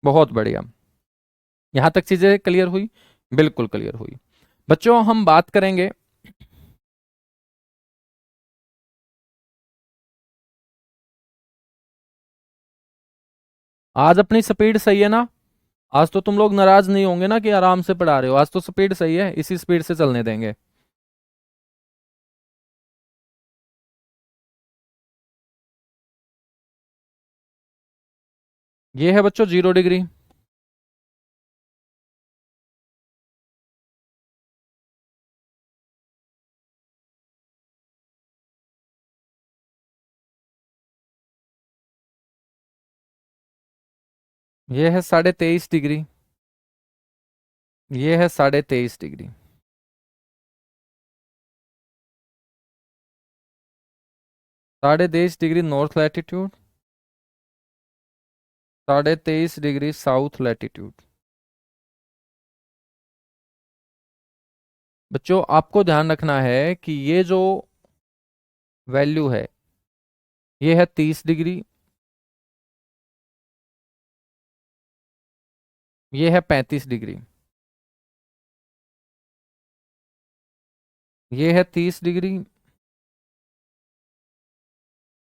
बहुत बढ़िया। यहां तक चीजें क्लियर हुई, बिल्कुल क्लियर हुई। बच्चों हम बात करेंगे, आज अपनी स्पीड सही है ना? आज तो तुम लोग नाराज नहीं होंगे ना कि आराम से पढ़ा रहे हो? आज तो स्पीड सही है, इसी स्पीड से चलने देंगे। ये है बच्चों 0 डिग्री, ये है 23.5 डिग्री, ये है 23.5 degree. 23.5 degree north latitude, 23.5 degree south latitude. बच्चों आपको ध्यान रखना है कि ये जो वैल्यू है ये है 30 डिग्री, ये है 35 डिग्री, ये है 30 डिग्री,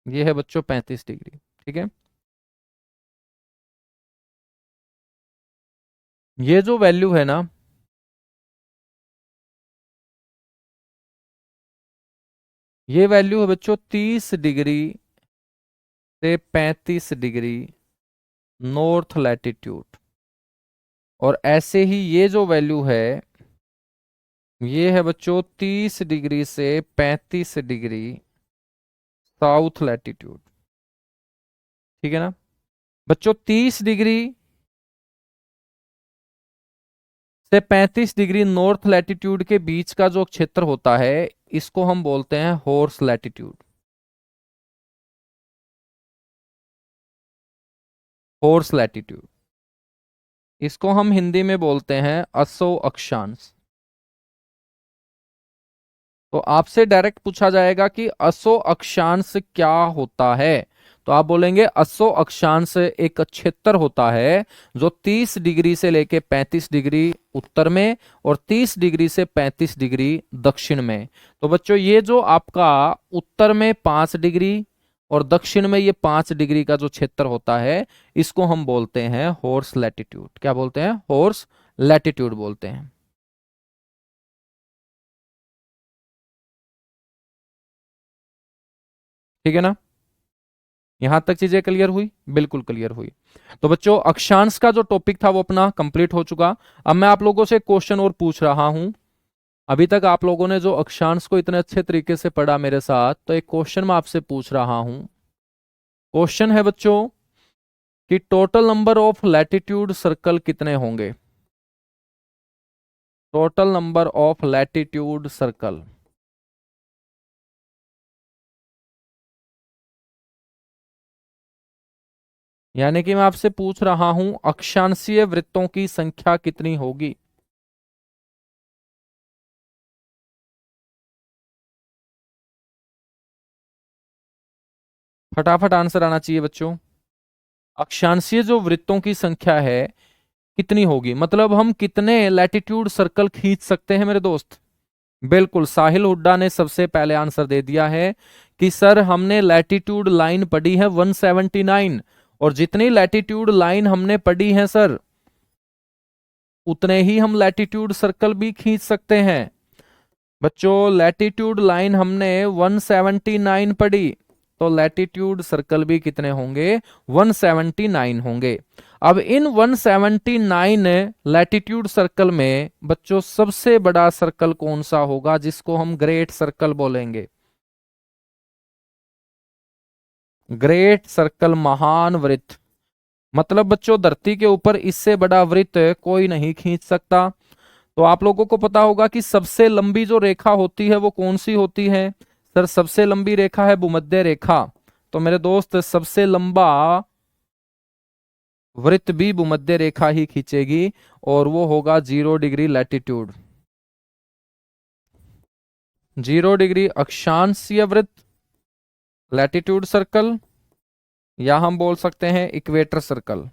ये है बच्चों 35 डिग्री। ठीक है, ये जो वैल्यू है ना, ये वैल्यू है बच्चों 30 डिग्री से 35 डिग्री नॉर्थ लैटिट्यूड। और ऐसे ही ये जो वैल्यू है, ये है बच्चों 30 डिग्री से 35 डिग्री साउथ लैटिट्यूड। ठीक है ना बच्चों, 30 डिग्री से 35 डिग्री नॉर्थ लैटिट्यूड के बीच का जो क्षेत्र होता है, इसको हम बोलते हैं हॉर्स लैटिट्यूड। हॉर्स लैटिट्यूड, इसको हम हिंदी में बोलते हैं असो अक्षांश। तो आपसे डायरेक्ट पूछा जाएगा कि असो अक्षांश क्या होता है, तो आप बोलेंगे असो अक्षांश एक क्षेत्र होता है जो 30 डिग्री से लेके 35 डिग्री उत्तर में और 30 डिग्री से 35 डिग्री दक्षिण में। तो बच्चों ये जो आपका उत्तर में 5 डिग्री और दक्षिण में ये 5 डिग्री का जो क्षेत्र होता है, इसको हम बोलते हैं हॉर्स लैटिट्यूड। क्या बोलते हैं? हॉर्स लैटिट्यूड बोलते हैं। ठीक है ना, यहां तक चीजें क्लियर हुई? बिल्कुल क्लियर हुई। तो बच्चों अक्षांश का जो टॉपिक था वो अपना कंप्लीट हो चुका। अब मैं आप लोगों से क्वेश्चन और पूछ रहा हूं। अभी तक आप लोगों ने जो अक्षांश को इतने अच्छे तरीके से पढ़ा मेरे साथ, तो एक क्वेश्चन मैं आपसे पूछ रहा हूं। क्वेश्चन है बच्चों कि total number of latitude circle कितने होंगे? Total number of latitude circle. यानी कि मैं आपसे पूछ रहा हूं अक्षांशीय वृत्तों की संख्या कितनी होगी? फटाफट आंसर आना चाहिए बच्चों। अक्षांशीय जो वृत्तों की संख्या है कितनी होगी, मतलब हम कितने लैटिट्यूड सर्कल खींच सकते हैं मेरे दोस्त? बिल्कुल, साहिल हुड्डा ने सबसे पहले आंसर दे दिया है कि सर हमने लैटिट्यूड लाइन पढ़ी है 179, और जितनी लैटिट्यूड लाइन हमने पढ़ी है सर, उतने ही हम लैटिट्यूड सर्कल भी खींच सकते हैं। बच्चों लैटिट्यूड लाइन हमने 179 पढ़ी, तो लैटिट्यूड सर्कल भी कितने होंगे? 179 होंगे। अब इन 179 लैटिट्यूड सर्कल में बच्चों सबसे बड़ा सर्कल कौन सा होगा जिसको हम ग्रेट सर्कल बोलेंगे? ग्रेट सर्कल, महान वृत्त। मतलब बच्चों धरती के ऊपर इससे बड़ा वृत्त कोई नहीं खींच सकता। तो आप लोगों को पता होगा कि सबसे लंबी जो रेखा होती है वो कौन सी होती है? सर सबसे लंबी रेखा है भूमध्य रेखा। तो मेरे दोस्त सबसे लंबा वृत्त भी भूमध्य रेखा ही खींचेगी, और वो होगा 0 डिग्री लैटिट्यूड। 0 डिग्री अक्षांशीय वृत्त, लैटिट्यूड सर्कल, या हम बोल सकते हैं इक्वेटर सर्कल।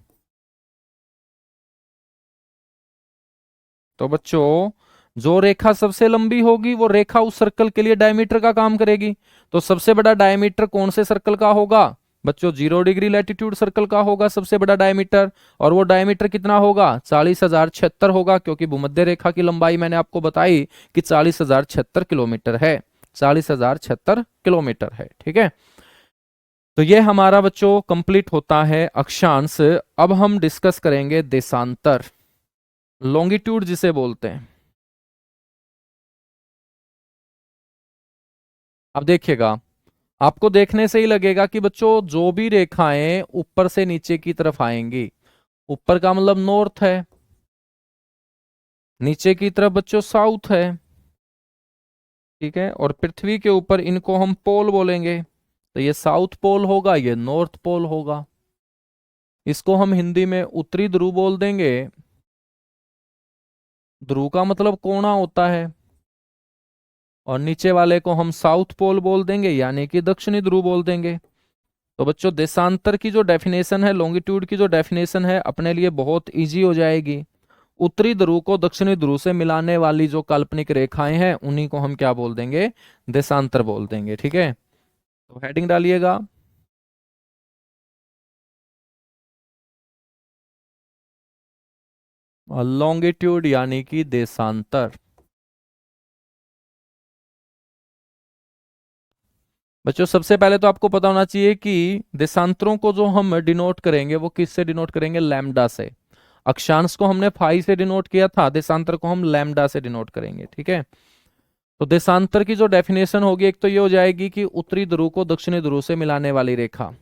तो बच्चों जो रेखा सबसे लंबी होगी वो रेखा उस सर्कल के लिए डायमीटर का काम करेगी। तो सबसे बड़ा डायमीटर कौन से सर्कल का होगा? बच्चों 0 डिग्री लैटिट्यूड सर्कल का होगा सबसे बड़ा डायमीटर। और वो डायमीटर कितना होगा? 40,076 होगा, क्योंकि भूमध्य रेखा की लंबाई मैंने आपको बताई कि 40,076 किलोमीटर है। 40,076 किलोमीटर है। ठीक है, तो ये हमारा बच्चों कंप्लीट होता है अक्षांश। अब हम डिस्कस करेंगे देशांतर, लॉन्गिट्यूड जिसे बोलते हैं। अब देखिएगा, आपको देखने से ही लगेगा कि बच्चों जो भी रेखाएं ऊपर से नीचे की तरफ आएंगी, ऊपर का मतलब नॉर्थ है, नीचे की तरफ बच्चों साउथ है। ठीक है, और पृथ्वी के ऊपर इनको हम पोल बोलेंगे। तो ये साउथ पोल होगा, ये नॉर्थ पोल होगा। इसको हम हिंदी में उत्तरी ध्रुव बोल देंगे। ध्रुव का मतलब कोना होता है। और नीचे वाले को हम साउथ पोल बोल देंगे, यानी कि दक्षिणी ध्रुव बोल देंगे। तो बच्चों देशांतर की जो डेफिनेशन है, लॉन्गिट्यूड की जो डेफिनेशन है, अपने लिए बहुत इजी हो जाएगी। उत्तरी ध्रुव को दक्षिणी ध्रुव से मिलाने वाली जो काल्पनिक रेखाएं हैं, उन्हीं को हम क्या बोल देंगे? देशांतर बोल देंगे। ठीक है, तो हेडिंग डालिएगा। लॉन्गिट्यूड यानी कि देशांतर। बच्चों सबसे पहले तो आपको पता होना चाहिए कि देशांतरों को जो हम डिनोट करेंगे वो किससे डिनोट करेंगे, लैम्डा से। अक्षांश को हमने फाई से डिनोट किया था, देशांतर को हम लैम्डा से डिनोट करेंगे, ठीक है। तो देशांतर की जो डेफिनेशन होगी, एक तो ये हो जाएगी कि उत्तरी ध्रुव को दक्षिणी ध्रुव से मिलाने वाली रेखा।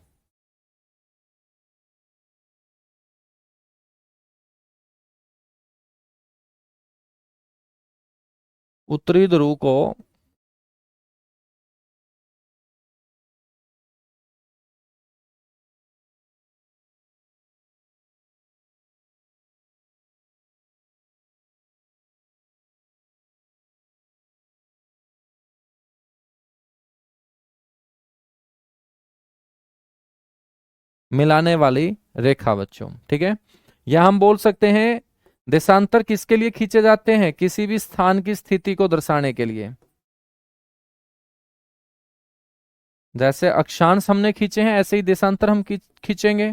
उत्तरी ध्रुव को मिलाने वाली रेखा बच्चों, ठीक है। या हम बोल सकते हैं देशांतर किसके लिए खींचे जाते हैं, किसी भी स्थान की स्थिति को दर्शाने के लिए। जैसे अक्षांश हमने खींचे हैं, ऐसे ही देशांतर हम खींचेंगे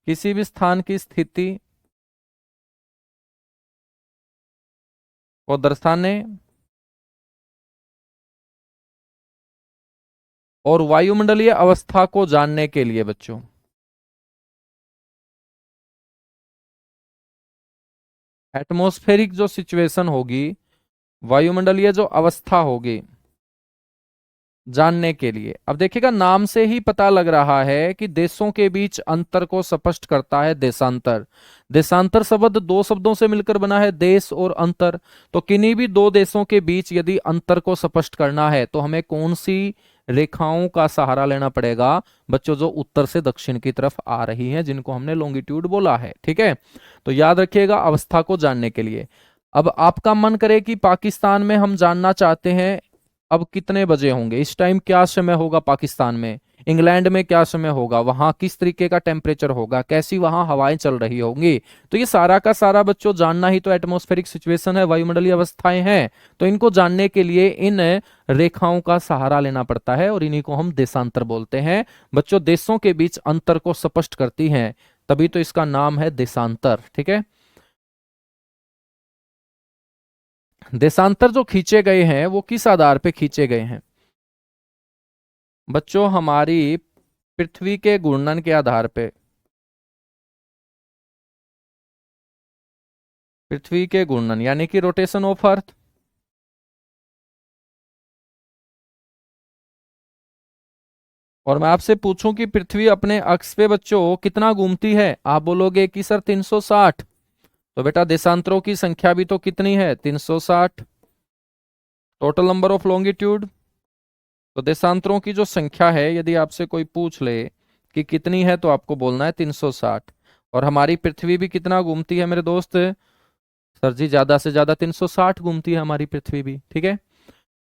किसी भी स्थान की स्थिति को दर्शाने और वायुमंडलीय अवस्था को जानने के लिए बच्चों। एटमॉस्फेरिक जो सिचुएशन होगी, वायुमंडलीय जो अवस्था होगी, जानने के लिए। अब देखिएगा, नाम से ही पता लग रहा है कि देशों के बीच अंतर को स्पष्ट करता है देशांतर। देशांतर शब्द दो शब्दों से मिलकर बना है, देश और अंतर। तो किन्हीं भी दो देशों के बीच यदि अंतर को स्पष्ट करना है तो हमें कौन सी रेखाओं का सहारा लेना पड़ेगा बच्चों, जो उत्तर से दक्षिण की तरफ आ रही हैं, जिनको हमने लॉन्गिट्यूड बोला है, ठीक है। तो याद रखिएगा, अवस्था को जानने के लिए। अब आपका मन करे कि पाकिस्तान में हम जानना चाहते हैं अब कितने बजे होंगे, इस टाइम क्या समय होगा पाकिस्तान में, इंग्लैंड में क्या समय होगा, वहां किस तरीके का टेम्परेचर होगा, कैसी वहां हवाएं चल रही होंगी। तो ये सारा का सारा बच्चों जानना ही तो एटमॉस्फेरिक सिचुएशन है, वायुमंडलीय अवस्थाएं हैं। तो इनको जानने के लिए इन रेखाओं का सहारा लेना पड़ता है और इन्हीं को हम देशांतर बोलते हैं। बच्चों देशों के बीच अंतर को स्पष्ट करती हैं, तभी तो इसका नाम है देशांतर, ठीक है। देशांतर जो खींचे गए हैं वो किस आधार पे खींचे गए हैं बच्चों, हमारी पृथ्वी के घूर्णन के आधार पे। पृथ्वी के घूर्णन यानी कि रोटेशन ऑफ अर्थ। और मैं आपसे पूछूं कि पृथ्वी अपने अक्ष पे बच्चों कितना घूमती है, आप बोलोगे कि सर 360। तो बेटा देशांतरों की संख्या भी तो कितनी है, 360। Total number of longitude. तो देशांतरों की जो संख्या है, यदि आपसे कोई पूछ ले कि कितनी है, तो आपको बोलना है 360। और हमारी पृथ्वी भी कितना घूमती है मेरे दोस्त, सर जी ज्यादा से ज्यादा 360 घूमती है हमारी पृथ्वी भी, ठीक है।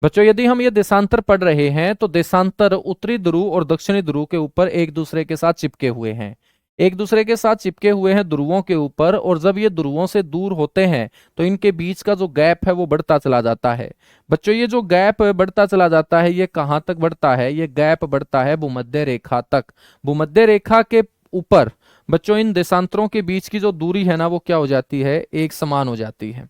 बच्चों यदि हम ये देशांतर पढ़ रहे हैं तो देशांतर उत्तरी ध्रुव और दक्षिणी ध्रुव के ऊपर एक दूसरे के साथ चिपके हुए हैं। एक दूसरे के साथ चिपके हुए हैं ध्रुवों के ऊपर, और जब ये ध्रुवों से दूर होते हैं तो इनके बीच का जो गैप है वो बढ़ता चला जाता है। बच्चों ये जो गैप बढ़ता चला जाता है, ये कहाँ तक बढ़ता है, ये गैप बढ़ता है भूमध्य रेखा तक। भूमध्य रेखा के ऊपर बच्चों इन देशांतरों के बीच की जो दूरी है ना, वो क्या हो जाती है, एक समान हो जाती है।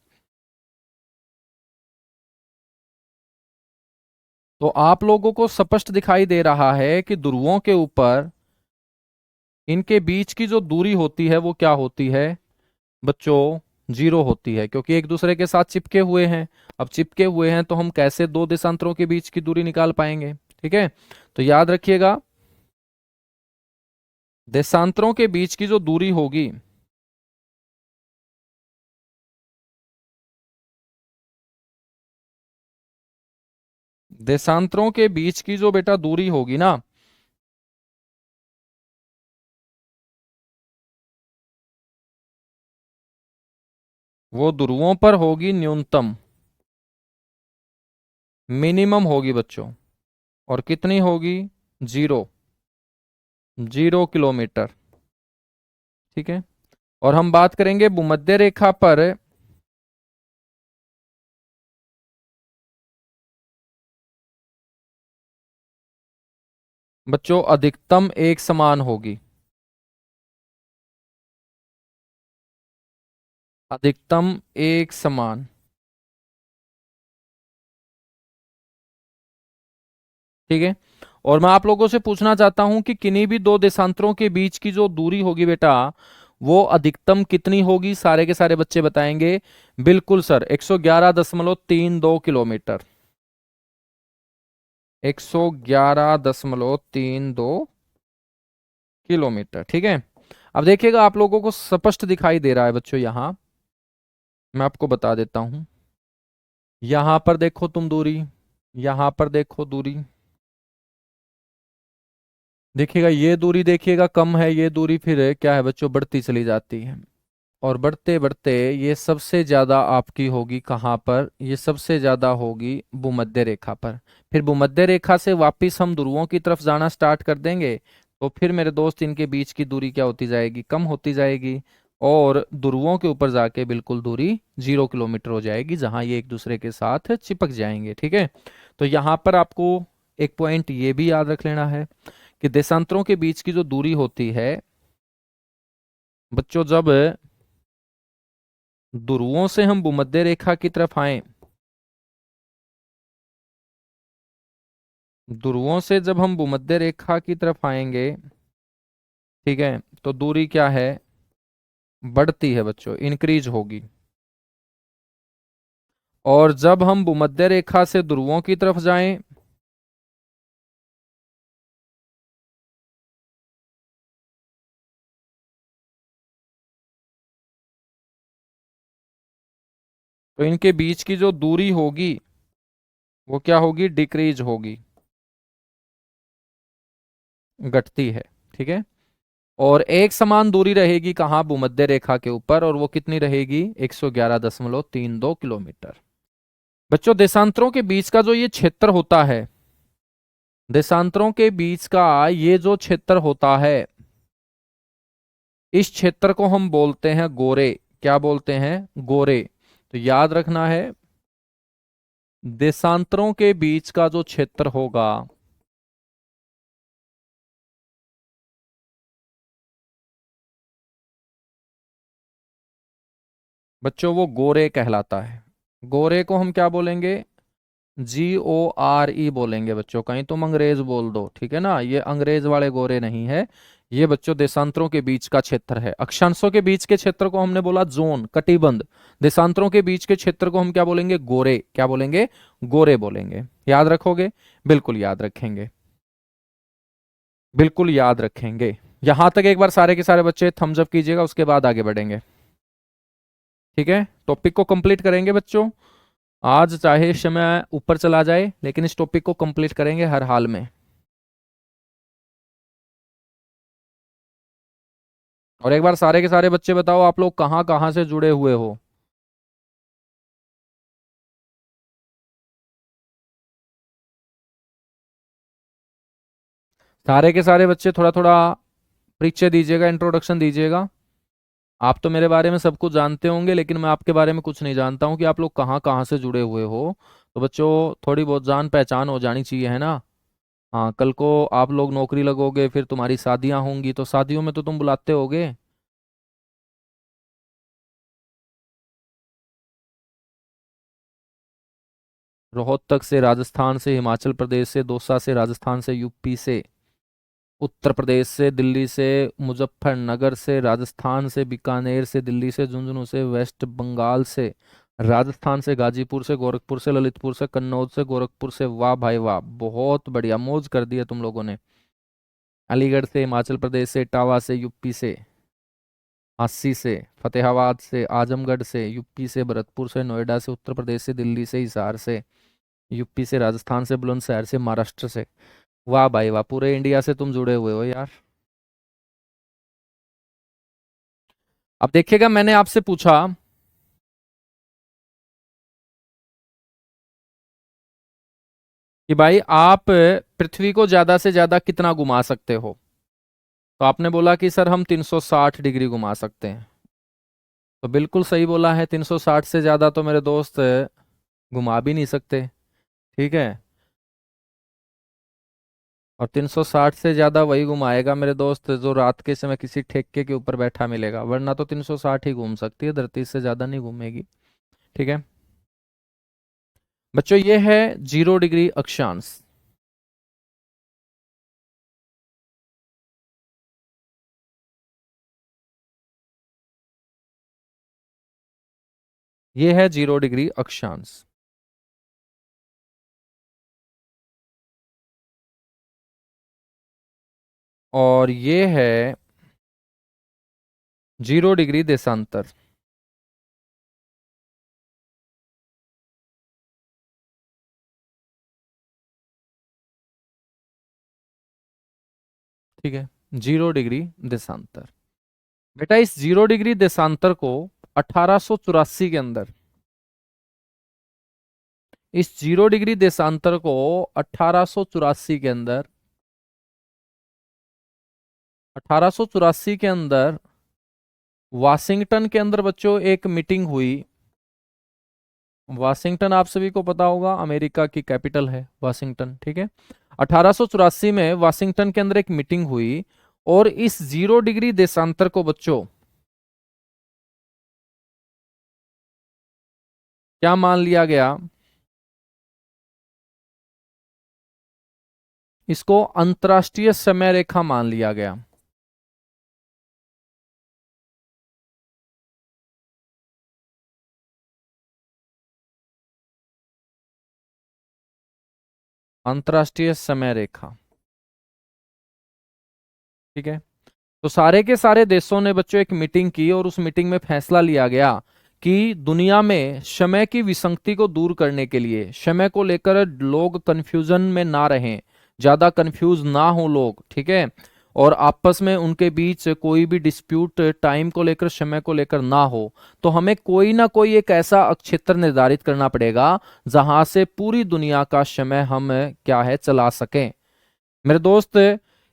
तो आप लोगों को स्पष्ट दिखाई दे रहा है कि ध्रुवों के ऊपर इनके बीच की जो दूरी होती है वो क्या होती है बच्चों, जीरो होती है, क्योंकि एक दूसरे के साथ चिपके हुए हैं। अब चिपके हुए हैं तो हम कैसे दो देशांतरों के बीच की दूरी निकाल पाएंगे, ठीक है। तो याद रखिएगा, देशांतरों के बीच की जो दूरी होगी, देशांतरों के बीच की जो बेटा दूरी होगी ना, वो ध्रुवों पर होगी न्यूनतम, मिनिमम होगी बच्चों। और कितनी होगी, जीरो, 0 किलोमीटर, ठीक है। और हम बात करेंगे भूमध्य रेखा पर, बच्चों अधिकतम एक समान होगी। अधिकतम एक समान। ठीक है। और मैं आप लोगों से पूछना चाहता हूं कि किन्हीं भी दो देशांतरों के बीच की जो दूरी होगी बेटा, वो अधिकतम कितनी होगी? सारे के सारे बच्चे बताएंगे। बिल्कुल सर, 111.32 किलोमीटर। 111.32 किलोमीटर। ठीक है। अब देखिएगा, आप लोगों को स्पष्ट दिखाई दे रहा है बच्चों, यहां मैं आपको बता देता हूं। यहां पर देखो तुम दूरी, यहां पर देखो दूरी, देखिएगा ये दूरी, देखिएगा कम है ये दूरी, फिर क्या है बच्चों, बढ़ती चली जाती है। और बढ़ते बढ़ते ये सबसे ज्यादा आपकी होगी कहाँ पर? ये सबसे ज्यादा होगी भूमध्य रेखा पर। फिर भूमध्य रेखा से वापस हम ध्रुवों की तरफ जाना स्टार्ट कर देंगे, तो फिर मेरे दोस्त इनके बीच की दूरी क्या होती जाएगी? कम होती जाएगी। और ध्रुवों के ऊपर जाके बिल्कुल दूरी 0 किलोमीटर हो जाएगी, जहां ये एक दूसरे के साथ चिपक जाएंगे। ठीक है। तो यहां पर आपको एक पॉइंट ये भी याद रख लेना है कि देशांतरों के बीच की जो दूरी होती है बच्चों, जब ध्रुवों से हम भूमध्य रेखा की तरफ आए, ध्रुवों से जब हम भूमध्य रेखा की तरफ आएंगे, ठीक है, तो दूरी क्या है? बढ़ती है बच्चों, इंक्रीज होगी। और जब हम भूमध्य रेखा से ध्रुवों की तरफ जाएं, तो इनके बीच की जो दूरी होगी वो क्या होगी? डिक्रीज होगी, घटती है। ठीक है। और एक समान दूरी रहेगी कहाँ? भूमध्य रेखा के ऊपर, और वो कितनी रहेगी? 111.32 किलोमीटर। बच्चों, देशांतरों के बीच का जो ये क्षेत्र होता है, देशांतरों के बीच का ये जो क्षेत्र होता है, इस क्षेत्र को हम बोलते हैं गोरे। क्या बोलते हैं? गोरे। तो याद रखना है, देशांतरों के बीच का जो क्षेत्र होगा, बच्चों वो गोरे कहलाता है। गोरे को हम क्या बोलेंगे? GORE बोलेंगे बच्चों। कहीं तुम अंग्रेज बोल दो, ठीक है ना, ये अंग्रेज वाले गोरे नहीं है। ये बच्चों देशांतरों के बीच का क्षेत्र है। अक्षांशों के बीच के क्षेत्र को हमने बोला जोन, कटिबंध। देशांतरों के बीच के क्षेत्र को हम क्या बोलेंगे? गोरे। क्या बोलेंगे? गोरे बोलेंगे। याद रखोगे? बिल्कुल याद रखेंगे, बिल्कुल याद रखेंगे। यहां तक एक बार सारे के सारे बच्चे थम्स अप कीजिएगा, उसके बाद आगे बढ़ेंगे। ठीक है। टॉपिक को कंप्लीट करेंगे बच्चों। आज चाहे समय ऊपर चला जाए, लेकिन इस टॉपिक को कंप्लीट करेंगे हर हाल में। और एक बार सारे के सारे बच्चे बताओ, आप लोग कहाँ कहाँ से जुड़े हुए हो? सारे के सारे बच्चे थोड़ा थोड़ा परिचय दीजिएगा, इंट्रोडक्शन दीजिएगा। आप तो मेरे बारे में सब कुछ जानते होंगे, लेकिन मैं आपके बारे में कुछ नहीं जानता हूँ कि आप लोग कहाँ कहाँ से जुड़े हुए हो। तो बच्चों, थोड़ी बहुत जान पहचान हो जानी चाहिए, है ना। हाँ, कल को आप लोग नौकरी लगोगे, फिर तुम्हारी शादियां होंगी, तो शादियों में तो तुम बुलाते होगे। रोहतक से, राजस्थान से, हिमाचल प्रदेश से, दौसा से, राजस्थान से, यूपी से, उत्तर प्रदेश से, दिल्ली से, मुजफ्फरनगर से, राजस्थान से, बीकानेर से, दिल्ली से, झुंझुनू से, वेस्ट बंगाल से, राजस्थान से, गाजीपुर से, गोरखपुर से, ललितपुर से, कन्नौज से, गोरखपुर से। वाह भाई वाह, बहुत बढ़िया, मौज कर दिया तुम लोगों ने। अलीगढ़ से, हिमाचल प्रदेश से, इटावा से, यूपी से, अस्सी से, फतेहाबाद से, आजमगढ़ से, यूपी से, भरतपुर से, नोएडा से, उत्तर प्रदेश से, दिल्ली से, हिसार से, यूपी से, राजस्थान से, बुलंदशहर से, महाराष्ट्र से। वाह भाई वाह, पूरे इंडिया से तुम जुड़े हुए हो यार। अब देखिएगा, मैंने आपसे पूछा कि भाई आप पृथ्वी को ज्यादा से ज्यादा कितना घुमा सकते हो? तो आपने बोला कि सर हम 360 डिग्री घुमा सकते हैं। तो बिल्कुल सही बोला है, 360 से ज्यादा तो मेरे दोस्त घुमा भी नहीं सकते। ठीक है। और 360 से ज्यादा वही घुमाएगा मेरे दोस्त जो रात के समय किसी ठेके के ऊपर बैठा मिलेगा, वरना तो 360 ही घूम सकती है धरती, से ज्यादा नहीं घूमेगी। ठीक है बच्चों, ये है 0 डिग्री अक्षांश। ये है 0 डिग्री अक्षांश। और ये है 0 डिग्री देशांतर। ठीक है, 0 डिग्री देशांतर। बेटा इस 0 डिग्री देशांतर को 1884 के अंदर, इस 0 डिग्री देशांतर को 1884 के अंदर, 1884 के अंदर वाशिंगटन के अंदर बच्चों एक मीटिंग हुई। वाशिंगटन आप सभी को पता होगा अमेरिका की कैपिटल है वाशिंगटन। ठीक है, 1884 में वाशिंगटन के अंदर एक मीटिंग हुई और इस 0 डिग्री देशांतर को बच्चों क्या मान लिया गया, इसको अंतरराष्ट्रीय समय रेखा मान लिया गया। अंतरराष्ट्रीय समय रेखा। ठीक है, तो सारे के सारे देशों ने बच्चों एक मीटिंग की और उस मीटिंग में फैसला लिया गया कि दुनिया में समय की विसंगति को दूर करने के लिए, समय को लेकर लोग कंफ्यूजन में ना रहें, ज्यादा कंफ्यूज ना हो लोग। ठीक है, और आपस में उनके बीच कोई भी डिस्प्यूट टाइम को लेकर, समय को लेकर ना हो, तो हमें कोई ना कोई एक ऐसा अक्षेत्र निर्धारित करना पड़ेगा जहां से पूरी दुनिया का समय हम क्या है चला सकें। मेरे दोस्त,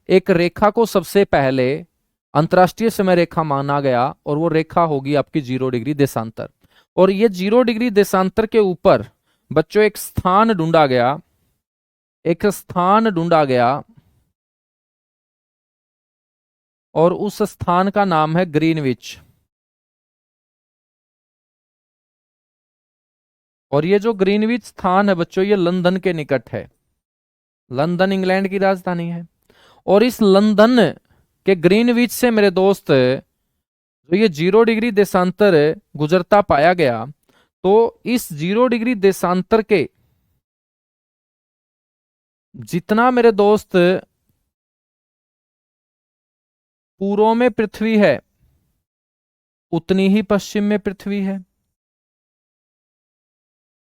एक रेखा को सबसे पहले अंतरराष्ट्रीय समय रेखा माना गया और वो रेखा होगी आपकी 0 डिग्री देशांतर। और ये 0 डिग्री देशांतर के ऊपर बच्चों एक स्थान ढूंढा गया, एक स्थान ढूंढा गया और उस स्थान का नाम है ग्रीनविच। और ये जो ग्रीनविच स्थान है बच्चों, ये लंदन के निकट है। लंदन इंग्लैंड की राजधानी है। और इस लंदन के ग्रीनविच से मेरे दोस्त जो ये 0 डिग्री देशांतर गुजरता पाया गया, तो इस 0 डिग्री देशांतर के जितना मेरे दोस्त पूर्व में पृथ्वी है उतनी ही पश्चिम में पृथ्वी है,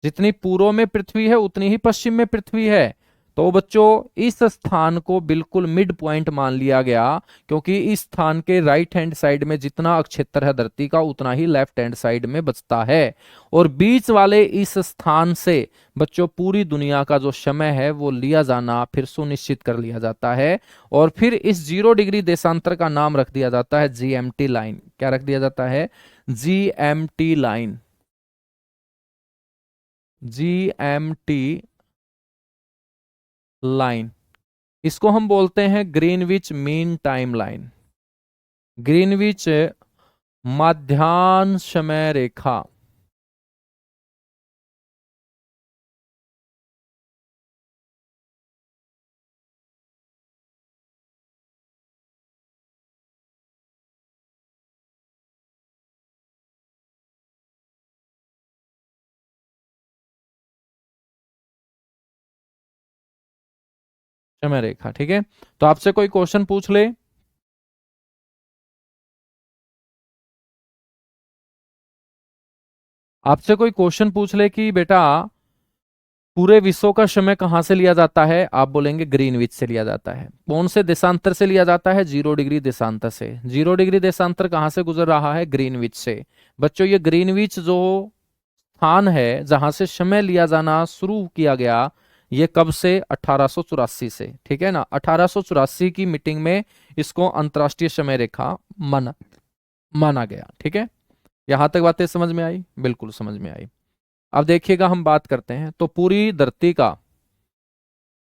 जितनी पूर्व में पृथ्वी है उतनी ही पश्चिम में पृथ्वी है। तो बच्चों इस स्थान को बिल्कुल मिड पॉइंट मान लिया गया, क्योंकि इस स्थान के राइट हैंड साइड में जितना क्षेत्र है धरती का उतना ही लेफ्ट हैंड साइड में बचता है। और बीच वाले इस स्थान से बच्चों पूरी दुनिया का जो समय है वो लिया जाना फिर सुनिश्चित कर लिया जाता है। और फिर इस 0 डिग्री देशांतर का नाम रख दिया जाता है जीएमटी लाइन। क्या रख दिया जाता है? GMT line. जीएमटी लाइन, इसको हम बोलते हैं Greenwich mean time line, Greenwich माध्यान्ह समय रेखा। समय रेखा। ठीक है, तो आपसे कोई क्वेश्चन पूछ ले। आपसे कोई क्वेश्चन पूछ ले कि बेटा पूरे विश्व का समय कहां से लिया जाता है, आप बोलेंगे ग्रीनविच से लिया जाता है। कौन से देशांतर से लिया जाता है? 0 डिग्री देशांतर से। 0 डिग्री देशांतर कहां से गुजर रहा है? ग्रीनविच से। बच्चों ये ग्रीनविच जो स्थान है जहां से समय लिया जाना शुरू किया गया, ये कब से? 1884 से। ठीक है ना, 1884 की मीटिंग में इसको अंतरराष्ट्रीय समय रेखा माना माना गया। ठीक है, यहां तक बातें समझ में आई? बिल्कुल समझ में आई। अब देखिएगा हम बात करते हैं, तो पूरी धरती का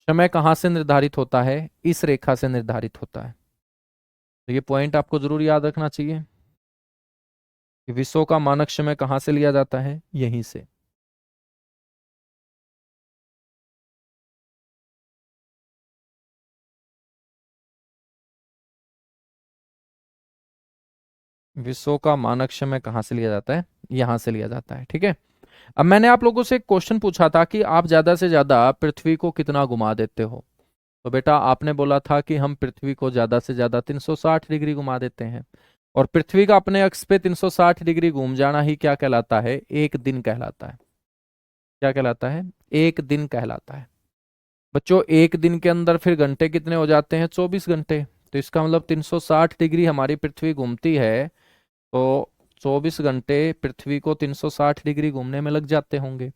समय कहाँ से निर्धारित होता है? इस रेखा से निर्धारित होता है। तो ये पॉइंट आपको जरूर याद रखना चाहिए कि विश्व का मानक समय कहाँ से लिया जाता है? यहीं से। विश्व का मानक समय कहाँ से लिया जाता है? यहां से लिया जाता है। ठीक है। अब मैंने आप लोगों से एक क्वेश्चन पूछा था कि आप ज्यादा से ज्यादा पृथ्वी को कितना घुमा देते हो? तो बेटा आपने बोला था कि हम पृथ्वी को ज्यादा से ज्यादा 360 डिग्री घुमा देते हैं। और पृथ्वी का अपने अक्ष पे 360 डिग्री घूम जाना ही क्या कहलाता है? एक दिन कहलाता है। क्या कहलाता है? एक दिन कहलाता है। बच्चों एक दिन के अंदर फिर घंटे कितने हो जाते हैं? 24 घंटे। तो इसका मतलब 360 डिग्री हमारी पृथ्वी घूमती है, तो 24 घंटे पृथ्वी को 360 डिग्री घूमने में लग जाते होंगे।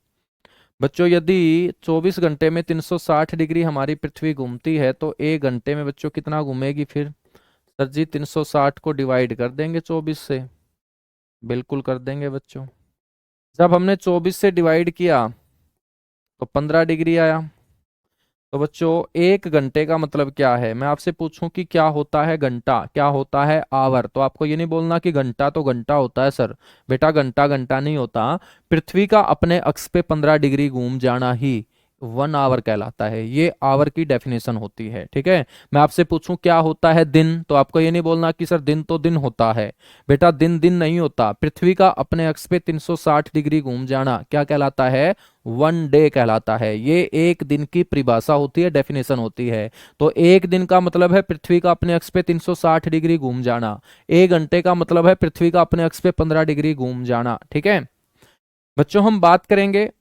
बच्चों यदि 24 घंटे में 360 डिग्री हमारी पृथ्वी घूमती है तो एक घंटे में बच्चों कितना घूमेगी फिर? सर जी 360 को डिवाइड कर देंगे 24 से। बिल्कुल कर देंगे बच्चों। जब हमने 24 से डिवाइड किया तो 15 डिग्री आया। तो बच्चों एक घंटे का मतलब क्या है? मैं आपसे पूछूं कि क्या होता है घंटा, क्या होता है आवर, तो आपको ये नहीं बोलना कि घंटा तो घंटा होता है सर। बेटा घंटा घंटा नहीं होता। पृथ्वी का अपने अक्ष पे 15 डिग्री घूम जाना ही 1 आवर कहलाता है। ये आवर की डेफिनेशन होती है। ठीक है। मैं आपसे पूछूं क्या होता है दिन, तो आपको ये नहीं बोलना कि सर दिन तो दिन होता है। बेटा दिन दिन नहीं होता। पृथ्वी का अपने अक्ष पे 360 डिग्री घूम जाना क्या कहलाता है? 1 डे कहलाता है। ये एक दिन की परिभाषा होती है, डेफिनेशन होती है। तो एक दिन का मतलब है पृथ्वी का अपने अक्ष पे 360 डिग्री घूम जाना। एक घंटे का मतलब है पृथ्वी का अपने अक्ष पे 15 डिग्री घूम जाना। ठीक है। बच्चों हम बात करेंगे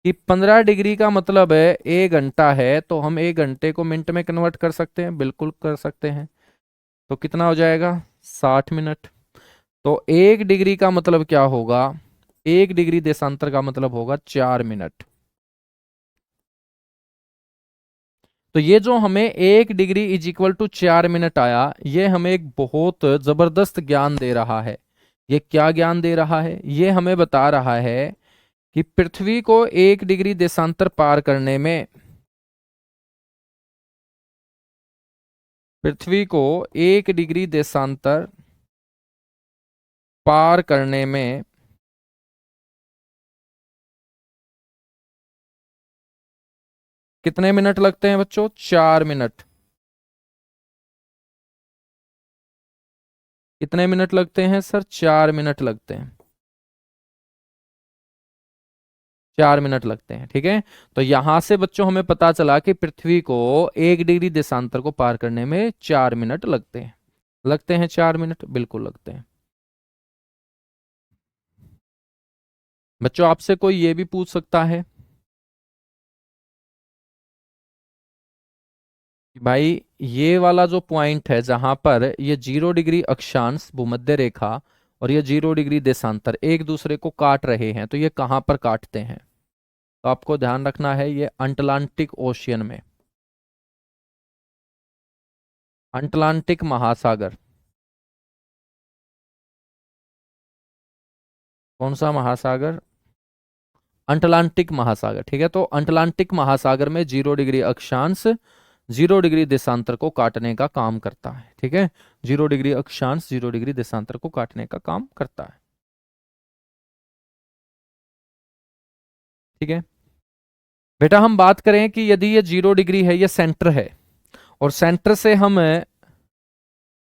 कि 15 डिग्री का मतलब है 1 घंटा है, तो हम 1 घंटे को मिनट में कन्वर्ट कर सकते हैं। बिल्कुल कर सकते हैं। तो कितना हो जाएगा? 60 मिनट। तो 1 डिग्री का मतलब क्या होगा? 1 डिग्री देशांतर का मतलब होगा 4 मिनट। तो ये जो हमें 1 degree is equal to 4 minute आया, ये हमें एक बहुत जबरदस्त ज्ञान दे रहा है। ये क्या ज्ञान दे रहा है? ये हमें बता रहा है कि पृथ्वी को 1 डिग्री देशांतर पार करने में, पृथ्वी को 1 डिग्री देशांतर पार करने में कितने मिनट लगते हैं बच्चों? 4 मिनट। कितने मिनट लगते हैं सर? 4 मिनट लगते हैं। 4 मिनट लगते हैं। ठीक है। तो यहां से बच्चों हमें पता चला कि पृथ्वी को 1 डिग्री देशांतर को पार करने में 4 मिनट लगते हैं। लगते हैं 4 मिनट, बिल्कुल लगते हैं। बच्चों आपसे कोई ये भी पूछ सकता है कि भाई ये वाला जो पॉइंट है जहां पर ये 0 डिग्री अक्षांश भूमध्य रेखा और ये 0 डिग्री देशांतर एक दूसरे को काट रहे हैं, तो ये कहां पर काटते हैं? तो आपको ध्यान रखना है ये अटलांटिक ओशियन में। अटलांटिक महासागर। कौन सा महासागर? अटलांटिक महासागर। ठीक है। तो अटलांटिक महासागर में 0 डिग्री अक्षांश 0 डिग्री देशांतर को काटने का काम करता है। ठीक है। 0 डिग्री अक्षांश 0 डिग्री देशांतर को काटने का काम करता है। ठीक है। बेटा हम बात करें कि यदि ये 0 डिग्री है, ये सेंटर है, और सेंटर से हम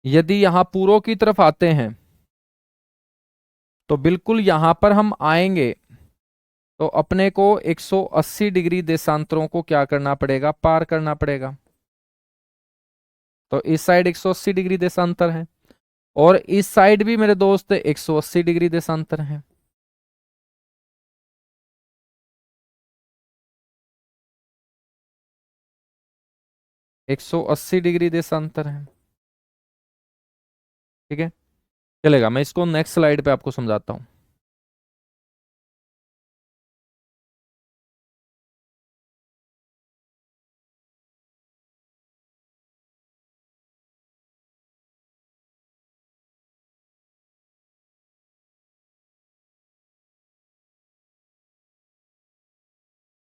यदि यहां पूर्व की तरफ आते हैं तो बिल्कुल यहां पर हम आएंगे तो अपने को 180 डिग्री देशांतरों को क्या करना पड़ेगा? पार करना पड़ेगा। तो इस साइड 180 डिग्री देशांतर है और इस साइड भी मेरे दोस्त 180 डिग्री देशांतर है। 180 डिग्री देशांतर है। ठीक है। चलेगा, मैं इसको नेक्स्ट स्लाइड पे आपको समझाता हूं।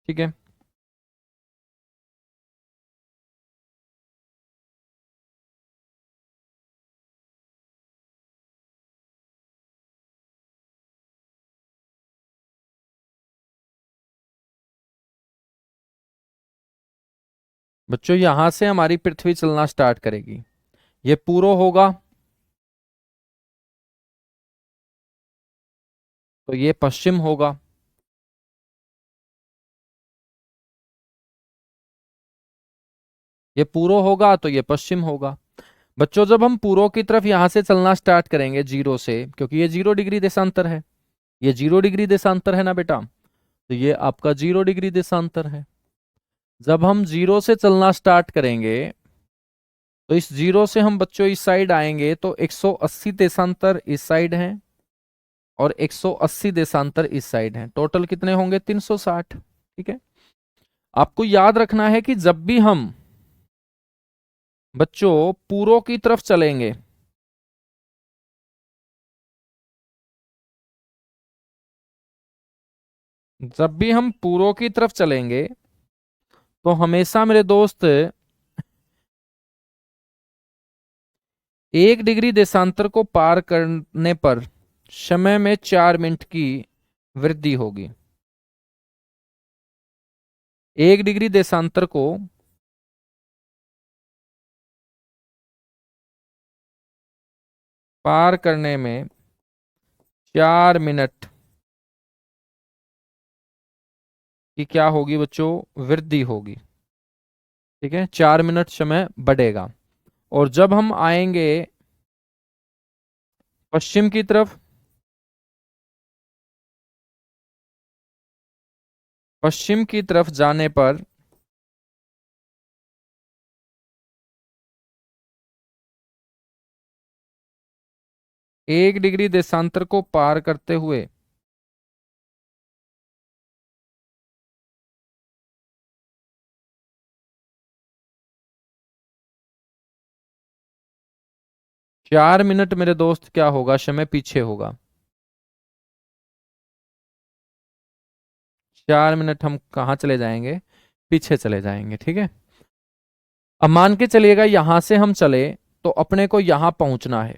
ठीक है। बच्चों यहां से हमारी पृथ्वी चलना स्टार्ट करेगी, ये पूर्व होगा तो ये पश्चिम होगा, ये पूर्व होगा तो ये पश्चिम होगा। बच्चों जब हम पूर्व की तरफ यहां से चलना स्टार्ट करेंगे जीरो से, क्योंकि ये 0 डिग्री देशांतर है, ये 0 डिग्री देशांतर है ना बेटा, तो ये आपका 0 डिग्री देशांतर है। जब हम जीरो से चलना स्टार्ट करेंगे तो इस जीरो से हम बच्चों इस साइड आएंगे तो 180 देशांतर इस साइड हैं और 180 देशांतर इस साइड हैं, टोटल कितने होंगे 360। ठीक है, आपको याद रखना है कि जब भी हम बच्चों पूर्व की तरफ चलेंगे, जब भी हम पूर्व की तरफ चलेंगे तो हमेशा मेरे दोस्त 1 डिग्री देशांतर को पार करने पर समय में 4 मिनट की वृद्धि होगी। 1 डिग्री देशांतर को पार करने में 4 मिनट की क्या होगी बच्चों, वृद्धि होगी। ठीक है, 4 मिनट समय बढ़ेगा। और जब हम आएंगे पश्चिम की तरफ, पश्चिम की तरफ जाने पर 1 डिग्री देशांतर को पार करते हुए 4 मिनट मेरे दोस्त क्या होगा, समय पीछे होगा। 4 मिनट हम कहाँ चले जाएंगे, पीछे चले जाएंगे। ठीक है, अब मान के चलिएगा यहां से हम चले तो अपने को यहां पहुंचना है,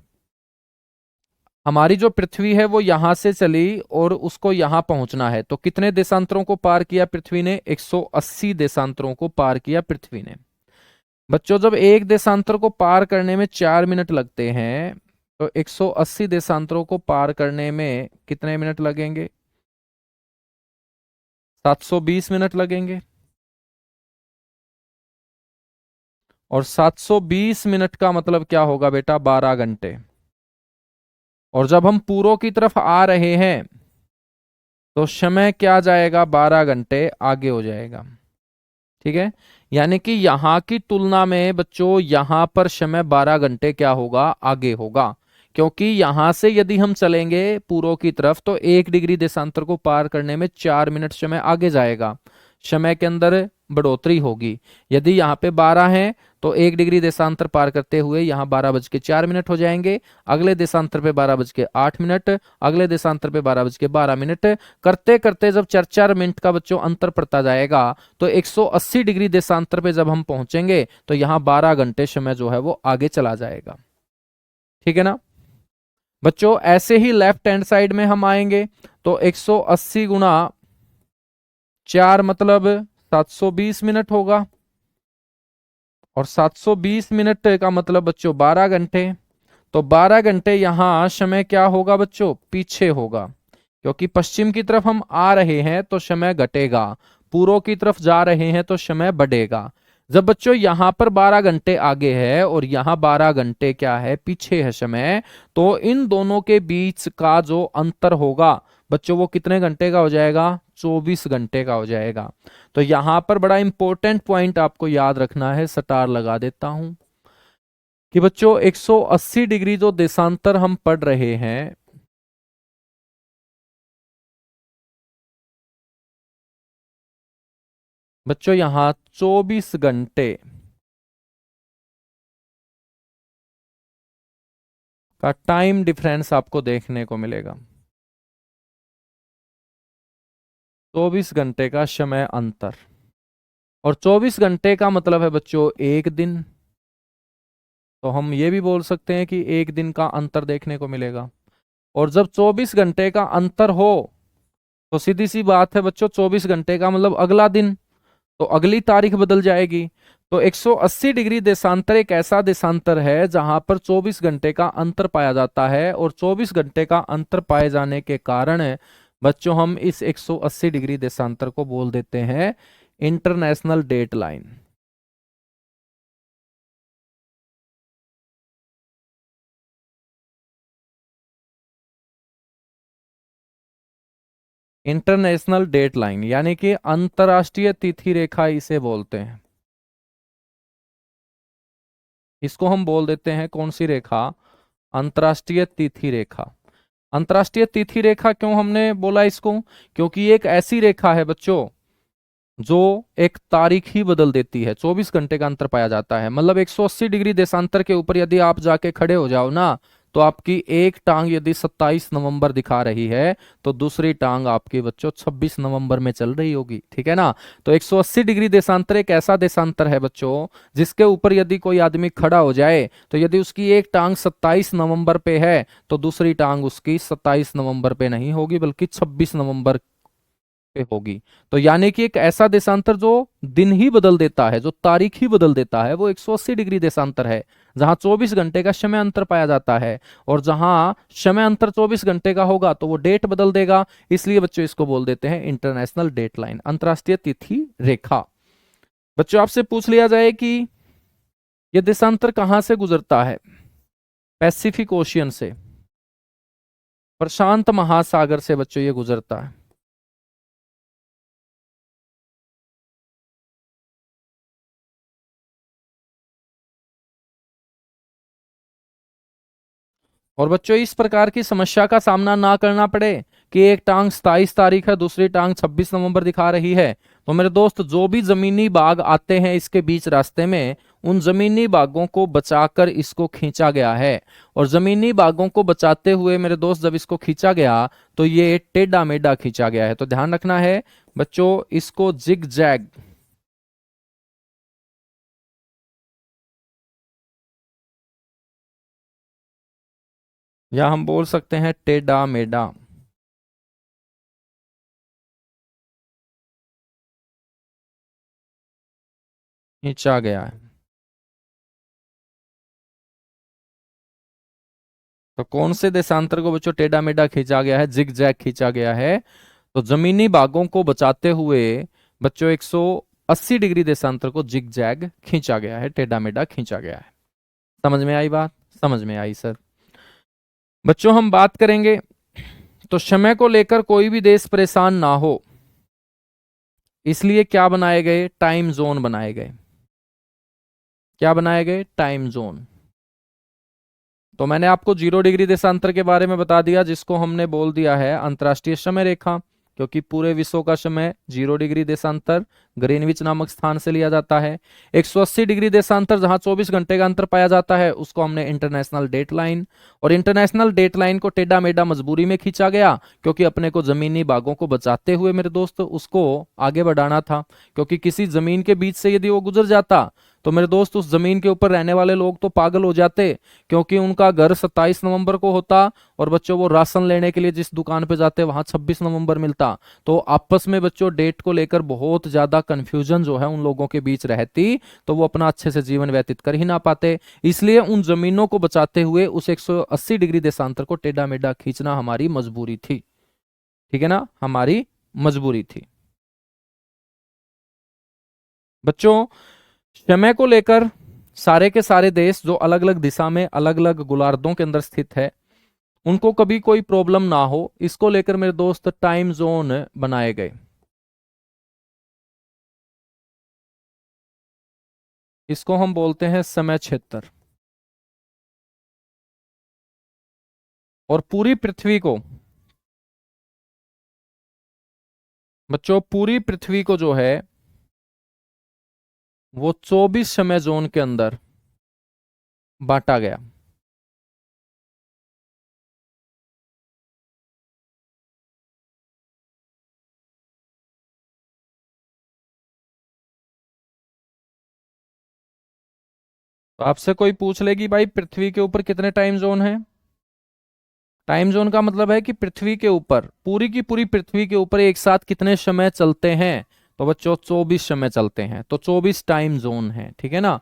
हमारी जो पृथ्वी है वो यहां से चली और उसको यहां पहुंचना है, तो कितने देशांतरों को पार किया पृथ्वी ने, 180 देशांतरों को पार किया पृथ्वी ने। बच्चों जब एक देशांतर को पार करने में 4 मिनट लगते हैं तो 180 देशांतरों को पार करने में कितने मिनट लगेंगे, 720 मिनट लगेंगे। और 720 मिनट का मतलब क्या होगा बेटा, 12 घंटे। और जब हम पूर्व की तरफ आ रहे हैं तो समय क्या जाएगा, 12 घंटे आगे हो जाएगा। ठीक है, यानी कि यहां की तुलना में बच्चों यहां पर समय 12 घंटे क्या होगा, आगे होगा। क्योंकि यहां से यदि हम चलेंगे पूर्व की तरफ तो 1 डिग्री देशांतर को पार करने में 4 मिनट समय आगे जाएगा, समय के अंदर बढ़ोतरी होगी। यदि यहाँ पे 12 है तो 1 डिग्री देशांतर पार करते हुए यहाँ 12:04 हो जाएंगे, अगले देशांतर पे 12:08, अगले देशांतर पे 12:12। करते करते जब 4-4 मिनट का बच्चों अंतर पड़ता जाएगा तो 180 डिग्री देशांतर पे जब हम पहुंचेंगे तो यहाँ 12 घंटे समय जो है वो आगे चला जाएगा। ठीक है ना बच्चों, ऐसे ही लेफ्ट हैंड साइड में हम आएंगे तो 180 गुणा 4 मतलब 720 मिनट होगा, और 720 मिनट का मतलब बच्चों 12 घंटे। तो 12 घंटे यहां समय क्या होगा बच्चों, पीछे होगा, क्योंकि पश्चिम की तरफ हम आ रहे हैं तो समय घटेगा, पूर्व की तरफ जा रहे हैं तो समय बढ़ेगा। जब बच्चों यहां पर 12 घंटे आगे है और यहां 12 घंटे क्या है, पीछे है समय, तो इन दोनों के बीच का जो अंतर होगा बच्चों वो कितने घंटे का हो जाएगा, 24 घंटे का हो जाएगा। तो यहां पर बड़ा इंपॉर्टेंट पॉइंट आपको याद रखना है, स्टार लगा देता हूं कि बच्चों 180 डिग्री जो देशांतर हम पढ़ रहे हैं, बच्चों यहां 24 घंटे का टाइम डिफरेंस आपको देखने को मिलेगा, 24 घंटे का समय अंतर। और 24 घंटे का मतलब है बच्चों एक दिन, तो हम ये भी बोल सकते हैं कि एक दिन का अंतर देखने को मिलेगा। और जब 24 घंटे का अंतर हो तो सीधी सी बात है बच्चों, 24 घंटे का मतलब अगला दिन, तो अगली तारीख बदल जाएगी। तो 180 डिग्री देशांतर एक ऐसा देशांतर है जहां पर 24 घंटे का अंतर पाया जाता है, और 24 घंटे का अंतर पाए जाने के कारण बच्चों हम इस 180 डिग्री देशांतर को बोल देते हैं international date line. International date line यानी कि अंतरराष्ट्रीय तिथि रेखा इसे बोलते हैं। इसको हम बोल देते हैं कौन सी रेखा? अंतरराष्ट्रीय तिथि रेखा। अंतरराष्ट्रीय तिथि रेखा क्यों हमने बोला इसको? क्योंकि ये एक ऐसी रेखा है बच्चों जो एक तारीख ही बदल देती है। 24 घंटे का अंतर पाया जाता है, मतलब 180 डिग्री देशांतर के ऊपर यदि आप जाके खड़े हो जाओ ना, तो आपकी एक टांग यदि 27 नवंबर दिखा रही है तो दूसरी टांग आपकी बच्चों 26 नवंबर में चल रही होगी, ठीक है ना। तो 180 डिग्री देशांतर एक ऐसा देशांतर है बच्चों जिसके ऊपर यदि कोई आदमी खड़ा हो जाए तो यदि उसकी एक टांग 27 नवंबर पे है तो दूसरी टांग उसकी 27 नवंबर पे नहीं होगी बल्कि 26 नवंबर पे होगी। तो यानी कि एक ऐसा देशांतर जो दिन ही बदल देता है, जो तारीख ही बदल देता है, वो 180 डिग्री देशांतर है जहां 24 घंटे का समय अंतर पाया जाता है। और जहां समय अंतर 24 घंटे का होगा तो वो डेट बदल देगा, इसलिए बच्चों इसको बोल देते हैं इंटरनेशनल डेट लाइन, अंतरराष्ट्रीय तिथि रेखा। बच्चों आपसे पूछ लिया जाए कि यह देशांतर कहां से गुजरता है? पैसिफिक ओशियन से, प्रशांत महासागर से बच्चों ये गुजरता है। और बच्चों इस प्रकार की समस्या का सामना ना करना पड़े कि एक टांग 27 तारीख है, दूसरी टांग 26 नवंबर दिखा रही है, तो मेरे दोस्त जो भी जमीनी बाग आते हैं इसके बीच रास्ते में, उन जमीनी बागों को बचाकर इसको खींचा गया है। और जमीनी बागों को बचाते हुए मेरे दोस्त जब इसको खींचा गया तो ये टेढ़ा मेढ़ा खींचा गया है। तो ध्यान रखना है बच्चों, इसको जिग जैग, या हम बोल सकते हैं टेढ़ा मेढ़ा खींचा गया है। तो कौन से देशांतर को बच्चों टेढ़ा मेढ़ा खींचा गया है, जिग जैग खींचा गया है? तो जमीनी बागों को बचाते हुए बच्चों 180 डिग्री देशांतर को जिग जैग खींचा गया है, टेढ़ा मेढ़ा खींचा गया है। समझ में आई बात? समझ में आई सर। बच्चों हम बात करेंगे, तो समय को लेकर कोई भी देश परेशान ना हो इसलिए क्या बनाए गए? टाइम जोन बनाए गए। क्या बनाए गए? Time zone. तो मैंने आपको 0 डिग्री देशांतर के बारे में बता दिया जिसको हमने बोल दिया है अंतरराष्ट्रीय समय रेखा, क्योंकि पूरे विश्व का समय 0 डिग्री देशांतर ग्रीनविच नामक स्थान से लिया जाता है। 180 डिग्री देशांतर जहां 24 घंटे का अंतर पाया जाता है उसको हमने इंटरनेशनल डेट लाइन, और इंटरनेशनल डेट लाइन को टेढ़ा मेढ़ा मजबूरी में खींचा गया क्योंकि अपने को जमीनी बागों को बचाते हुए मेरे दोस्त उसको आगे बढ़ाना था। क्योंकि किसी जमीन के बीच से यदि वो गुजर जाता तो मेरे दोस्त उस जमीन के ऊपर रहने वाले लोग तो पागल हो जाते, क्योंकि उनका घर 27 नवंबर को होता और बच्चों वो राशन लेने के लिए जिस दुकान पे जाते वहां 26 नवंबर मिलता। तो आपस में बच्चों डेट को लेकर बहुत ज्यादा कंफ्यूजन जो है उन लोगों के बीच रहती, तो वो अपना अच्छे से जीवन व्यतीत कर ही ना पाते। इसलिए उन जमीनों को बचाते हुए उस 180 डिग्री देशांतर को टेढ़ा मेढ़ा खींचना हमारी मजबूरी थी, ठीक है ना, हमारी मजबूरी थी। बच्चों समय को लेकर सारे के सारे देश जो अलग अलग दिशा में अलग अलग गोलार्धों के अंदर स्थित है उनको कभी कोई प्रॉब्लम ना हो इसको लेकर मेरे दोस्त टाइम जोन बनाए गए। इसको हम बोलते हैं समय क्षेत्र। और पूरी पृथ्वी को बच्चों, पूरी पृथ्वी को जो है वो 24 समय जोन के अंदर बांटा गया। तो आपसे कोई पूछ ले कि भाई पृथ्वी के ऊपर कितने टाइम जोन है? टाइम जोन का मतलब है कि पृथ्वी के ऊपर, पूरी की पूरी पृथ्वी के ऊपर एक साथ कितने समय चलते हैं। तो बच्चों 24 समय चलते हैं, तो 24 टाइम जोन है, ठीक है ना।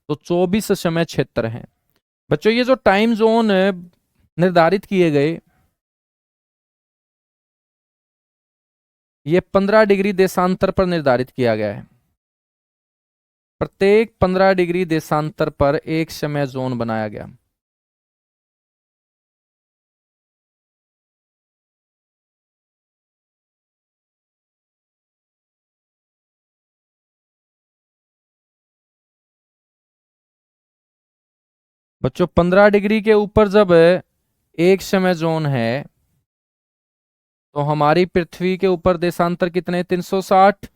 तो 24 समय क्षेत्र हैं। बच्चों ये जो टाइम जोन निर्धारित किए गए, ये 15 डिग्री देशांतर पर निर्धारित किया गया है। प्रत्येक 15 डिग्री देशांतर पर एक समय जोन बनाया गया। बच्चों 15 डिग्री के ऊपर जब एक समय जोन है, तो हमारी पृथ्वी के ऊपर देशांतर कितने, 360।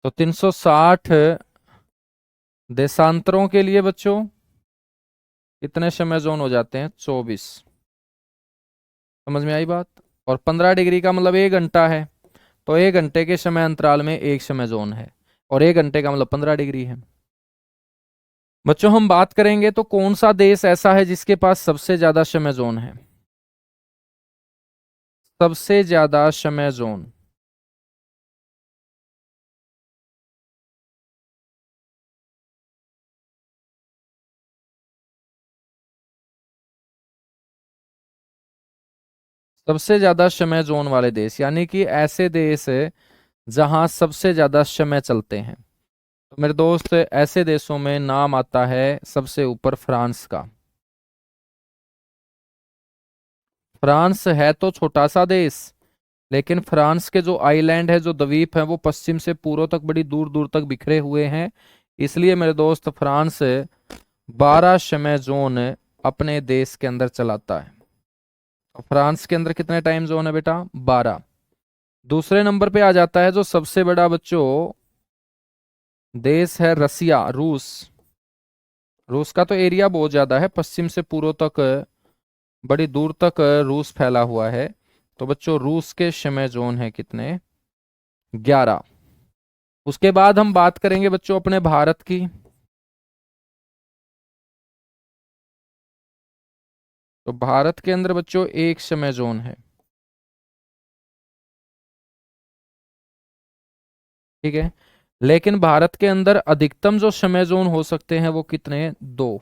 तो 360 देशांतरों के लिए बच्चों कितने समय जोन हो जाते हैं, 24। समझ में आई बात। और 15 डिग्री का मतलब 1 घंटा है, तो 1 घंटे के समय अंतराल में एक समय जोन है, और 1 घंटे का मतलब 15 डिग्री है। बच्चों हम बात करेंगे तो कौन सा देश ऐसा है जिसके पास सबसे ज्यादा समय जोन है, सबसे ज्यादा समय जोन। सबसे ज्यादा समय जोन वाले देश यानी कि ऐसे देश जहां सबसे ज्यादा समय चलते हैं, तो मेरे दोस्त ऐसे देशों में नाम आता है सबसे ऊपर फ्रांस का। फ्रांस है तो छोटा सा देश, लेकिन फ्रांस के जो आइलैंड है, जो द्वीप है, वो पश्चिम से पूर्व तक बड़ी दूर दूर तक बिखरे हुए हैं। इसलिए मेरे दोस्त फ्रांस 12 समय जोन अपने देश के अंदर चलाता है। तो फ्रांस के अंदर कितने टाइम जोन है बेटा, 12। दूसरे नंबर पे आ जाता है जो सबसे बड़ा बच्चों देश है, रसिया, रूस। रूस का तो एरिया बहुत ज्यादा है, पश्चिम से पूर्व तक बड़ी दूर तक रूस फैला हुआ है। तो बच्चों रूस के समय जोन है कितने, 11। उसके बाद हम बात करेंगे बच्चों अपने भारत की। तो भारत के अंदर बच्चों एक समय जोन है, ठीक है। लेकिन भारत के अंदर अधिकतम जो समय जोन हो सकते हैं वो कितने, 2।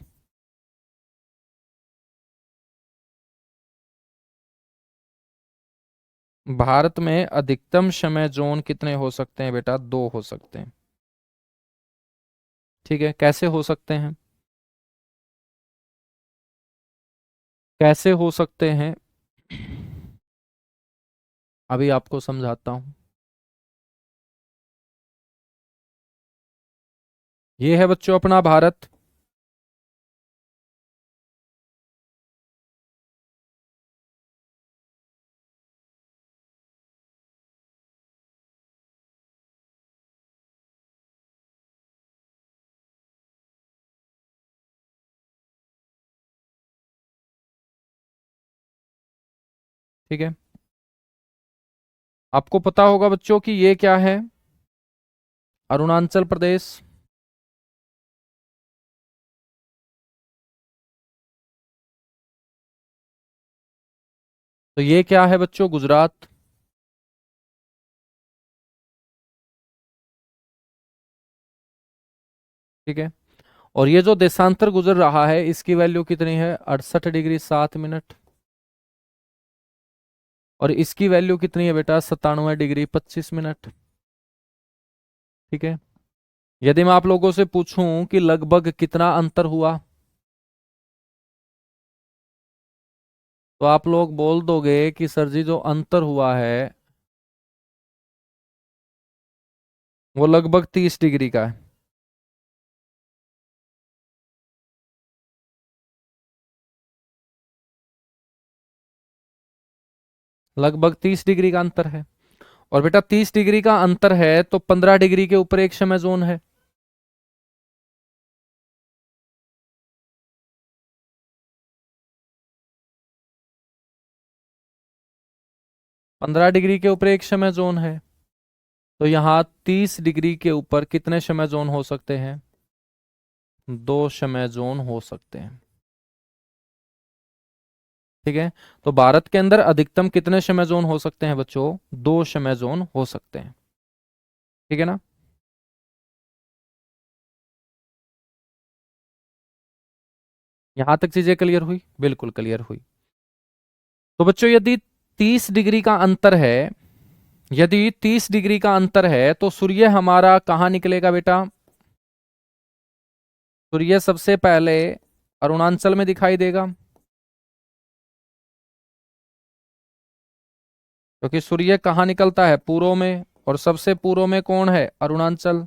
भारत में अधिकतम समय जोन कितने हो सकते हैं बेटा, 2 हो सकते हैं, ठीक है। कैसे हो सकते हैं, कैसे हो सकते हैं, अभी आपको समझाता हूं। ये है बच्चों अपना भारत। ठीक है, आपको पता होगा बच्चों कि ये क्या है, अरुणाचल प्रदेश। तो ये क्या है बच्चों, गुजरात। ठीक है, और ये जो देशांतर गुजर रहा है इसकी वैल्यू कितनी है, 68 डिग्री 7 मिनट। और इसकी वैल्यू कितनी है बेटा, 97 डिग्री 25 मिनट। ठीक है, यदि मैं आप लोगों से पूछूं कि लगभग कितना अंतर हुआ, तो आप लोग बोल दोगे कि सर जी जो अंतर हुआ है वो लगभग 30 डिग्री का है। लगभग 30 डिग्री का अंतर है। और बेटा 30 डिग्री का अंतर है तो 15 डिग्री के ऊपर एक समय जोन है। 15 डिग्री के ऊपर एक समय जोन है, तो यहाँ 30 डिग्री के ऊपर कितने समय जोन हो सकते हैं, 2 समय जोन हो सकते हैं। ठीक है। तो भारत के अंदर अधिकतम कितने समय जोन हो सकते हैं बच्चों? 2 समय जोन हो सकते हैं। ठीक है ना। यहां तक चीजें क्लियर हुई? बिल्कुल क्लियर हुई। तो बच्चों यदि 30 डिग्री का अंतर है, यदि 30 डिग्री का अंतर है तो सूर्य हमारा कहाँ निकलेगा बेटा? सूर्य सबसे पहले अरुणाचल में दिखाई देगा, क्योंकि सूर्य कहाँ निकलता है? पूर्व में, और सबसे पूर्व में कौन है? अरुणाचल।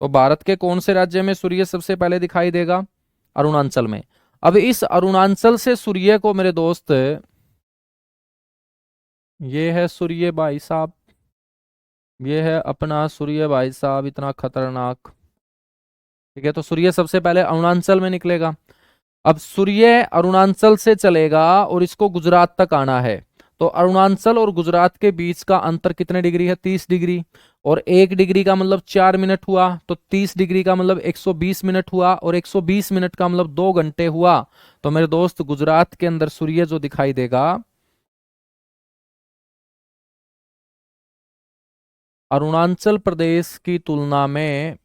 तो भारत के कौन से राज्य में सूर्य सबसे पहले दिखाई देगा? अरुणाचल में। अब इस अरुणाचल से सूर्य को मेरे दोस्त, ये है सूर्य भाई साहब, ये है अपना सूर्य भाई साहब, इतना खतरनाक। ठीक है, तो सूर्य सबसे पहले अरुणाचल में निकलेगा। अब सूर्य अरुणाचल से चलेगा और इसको गुजरात तक आना है। तो अरुणाचल और गुजरात के बीच का अंतर कितने डिग्री है? 30 डिग्री। और 1 डिग्री का मतलब 4 मिनट हुआ, तो 30 डिग्री का मतलब 120 मिनट हुआ, और 120 मिनट का मतलब 2 घंटे हुआ। तो मेरे दोस्त गुजरात के अंदर सूर्य जो दिखाई देगा, अरुणाचल प्रदेश की तुलना में,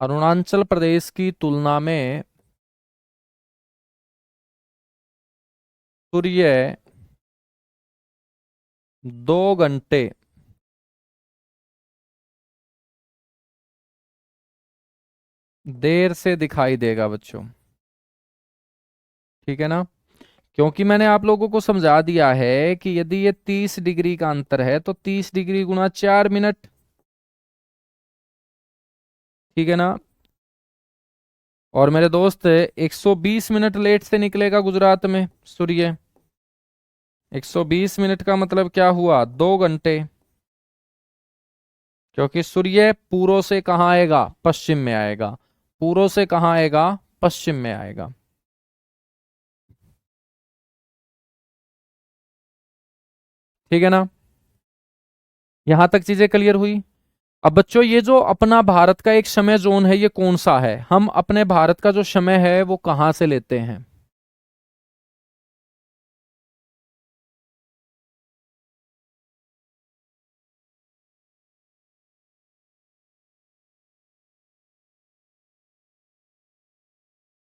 अरुणाचल प्रदेश की तुलना में सूर्य 2 घंटे देर से दिखाई देगा बच्चों। ठीक है ना। क्योंकि मैंने आप लोगों को समझा दिया है कि यदि ये 30 डिग्री का अंतर है तो 30 डिग्री गुना 4 मिनट। ठीक है ना। और मेरे दोस्त 120 मिनट लेट से निकलेगा गुजरात में सूर्य। 120 मिनट का मतलब क्या हुआ? 2 घंटे। क्योंकि सूर्य पूर्व से कहाँ आएगा? पश्चिम में आएगा। पूर्व से कहाँ आएगा? पश्चिम में आएगा। ठीक है ना। यहां तक चीजें क्लियर हुई? अब बच्चों ये जो अपना भारत का एक समय जोन है, ये कौन सा है? हम अपने भारत का जो समय है वो कहां से लेते हैं?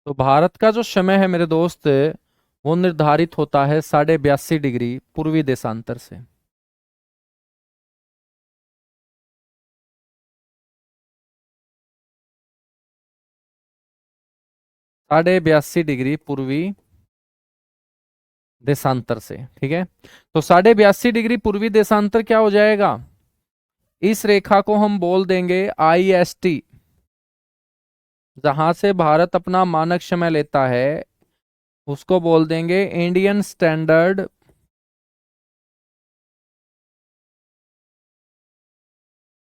तो भारत का जो समय है मेरे दोस्त, वो निर्धारित होता है 82.5 डिग्री पूर्वी देशांतर से। 82.5 डिग्री पूर्वी देशांतर से। ठीक है। तो 82.5 डिग्री पूर्वी देशांतर क्या हो जाएगा? इस रेखा को हम बोल देंगे IST। जहां से भारत अपना मानक समय लेता है उसको बोल देंगे इंडियन स्टैंडर्ड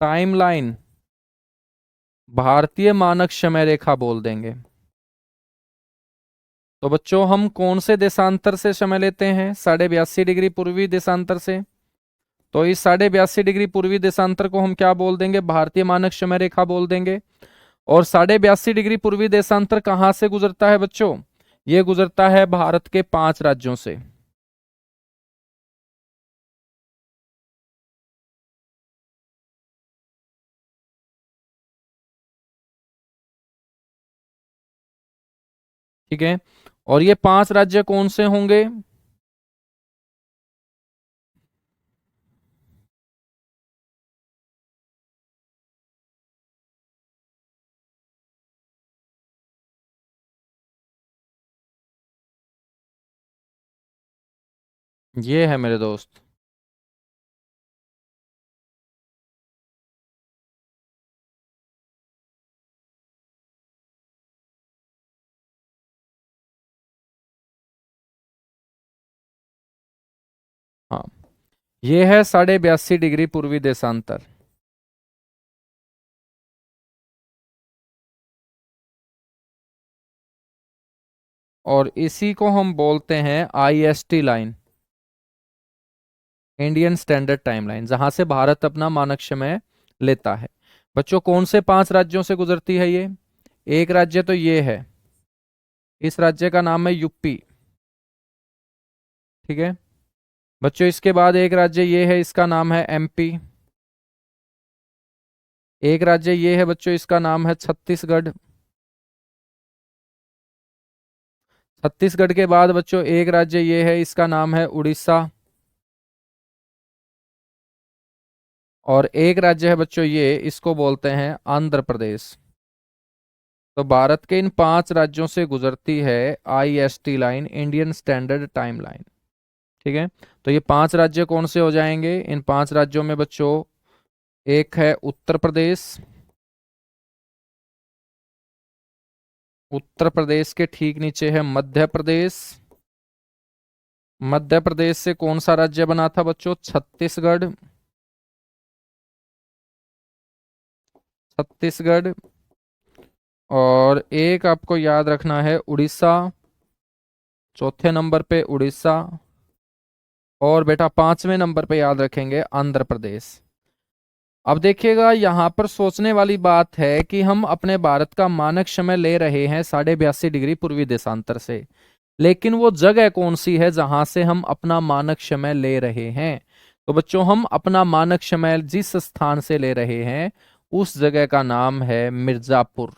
टाइमलाइन, भारतीय मानक समय रेखा बोल देंगे। तो बच्चों हम कौन से देशांतर से समय लेते हैं? 82.5 डिग्री पूर्वी देशांतर से। तो इस 82.5 डिग्री पूर्वी देशांतर को हम क्या बोल देंगे? भारतीय मानक समय रेखा बोल देंगे। और 82.5 डिग्री पूर्वी देशांतर कहाँ से गुजरता है बच्चों? ये गुजरता है भारत के 5 राज्यों से। ठीक है। और ये 5 राज्य कौन से होंगे? ये है मेरे दोस्त। हाँ, ये है 82.5 डिग्री पूर्वी देशांतर। और इसी को हम बोलते हैं IST line, Indian standard time line, जहां से भारत अपना मानक समय लेता है। बच्चों कौन से 5 राज्यों से गुजरती है ये? एक राज्य तो ये है, इस राज्य का नाम है यूपी। ठीक है बच्चों, इसके बाद एक राज्य ये है, इसका नाम है एमपी। एक राज्य ये है बच्चों, इसका नाम है छत्तीसगढ़। छत्तीसगढ़ के बाद बच्चों एक राज्य ये है, इसका नाम है उड़ीसा। और एक राज्य है बच्चों ये, इसको बोलते हैं आंध्र प्रदेश। तो भारत के इन 5 राज्यों से गुजरती है IST line, Indian standard time line. ठीक है, तो ये 5 राज्य कौन से हो जाएंगे? इन 5 राज्यों में बच्चों एक है उत्तर प्रदेश। उत्तर प्रदेश के ठीक नीचे है मध्य प्रदेश। मध्य प्रदेश से कौन सा राज्य बना था बच्चों? छत्तीसगढ़। छत्तीसगढ़। और एक आपको याद रखना है उड़ीसा, चौथे नंबर पे उड़ीसा। और बेटा 5वें नंबर पे याद रखेंगे आंध्र प्रदेश। अब देखिएगा, यहां पर सोचने वाली बात है कि हम अपने भारत का मानक समय ले रहे हैं 82.5 डिग्री पूर्वी देशांतर से, लेकिन वो जगह कौन सी है जहां से हम अपना मानक समय ले रहे हैं? तो बच्चों हम अपना मानक समय जिस स्थान से ले रहे हैं उस जगह का नाम है मिर्जापुर।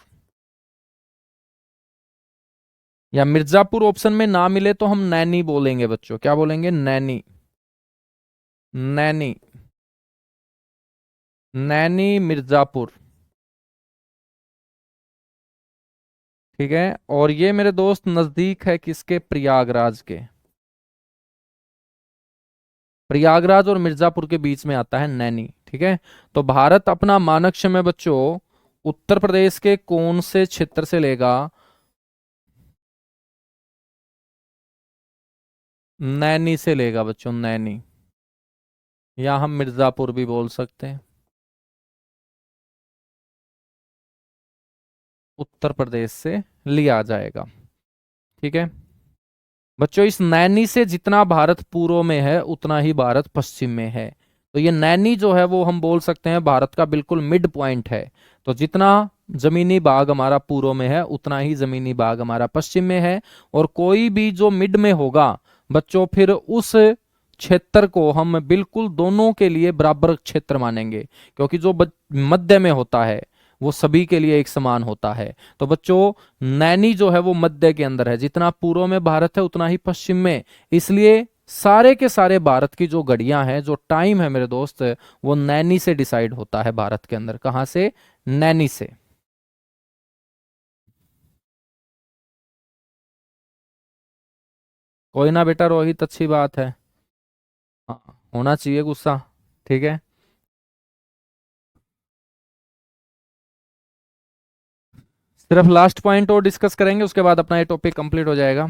या मिर्जापुर ऑप्शन में ना मिले तो हम नैनी बोलेंगे बच्चों। क्या बोलेंगे? नैनी। नैनी। नैनी मिर्जापुर। ठीक है, और ये मेरे दोस्त नजदीक है किसके? प्रयागराज के। प्रयागराज और मिर्जापुर के बीच में आता है नैनी। ठीक है, तो भारत अपना मानक समय बच्चों उत्तर प्रदेश के कौन से क्षेत्र से लेगा? नैनी से लेगा बच्चों, नैनी। या हम मिर्जापुर भी बोल सकते हैं। उत्तर प्रदेश से लिया जाएगा। ठीक है बच्चों, इस नैनी से जितना भारत पूर्व में है उतना ही भारत पश्चिम में है। तो ये नैनी जो है वो हम बोल सकते हैं भारत का बिल्कुल मिड पॉइंट है। तो जितना जमीनी भाग हमारा पूर्व में है उतना ही जमीनी भाग हमारा पश्चिम में है। और कोई भी जो मिड में होगा बच्चों, फिर उस क्षेत्र को हम बिल्कुल दोनों के लिए बराबर क्षेत्र मानेंगे, क्योंकि जो मध्य में होता है वो सभी के लिए एक समान होता है। तो बच्चों नैनी जो है वो मध्य के अंदर है, जितना पूर्व में भारत है उतना ही पश्चिम में। इसलिए सारे के सारे भारत की जो घड़ियां हैं, जो टाइम है मेरे दोस्त, वो नैनी से डिसाइड होता है भारत के अंदर। कहां से? नैनी से। कोई ना बेटा रोहित, अच्छी बात है। हाँ, होना चाहिए गुस्सा। ठीक है, सिर्फ लास्ट पॉइंट और डिस्कस करेंगे, उसके बाद अपना ये टॉपिक कंप्लीट हो जाएगा।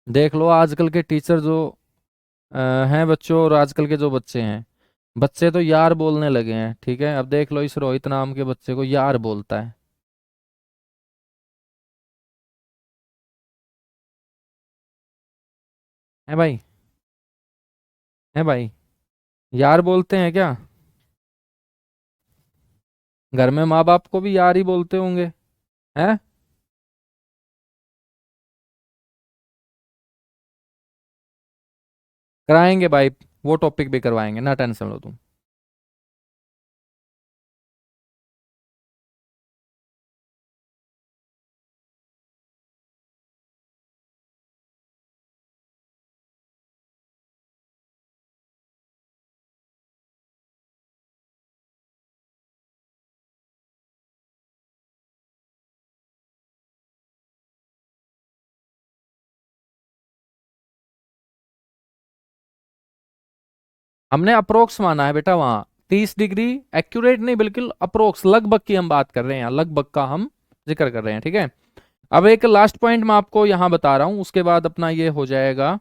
देख लो आजकल के टीचर जो अ, हैं बच्चों, और आजकल के जो बच्चे हैं, बच्चे तो यार बोलने लगे हैं। ठीक है, अब देख लो इस रोहित नाम के बच्चे को यार बोलता है भाई? है भाई? यार बोलते हैं क्या? घर में माँ बाप को भी यार ही बोलते होंगे। हैं? कराएंगे भाई, वो टॉपिक भी करवाएंगे, ना टेंशन लो तुम। हमने अप्रोक्स माना है बेटा, वहां 30 डिग्री एक्यूरेट नहीं, बिल्कुल अप्रोक्स, लगभग की हम बात कर रहे हैं, यहाँ लगभग का हम जिक्र कर रहे हैं। ठीक है, अब एक लास्ट पॉइंट मैं आपको यहां बता रहा हूं, उसके बाद अपना ये हो जाएगा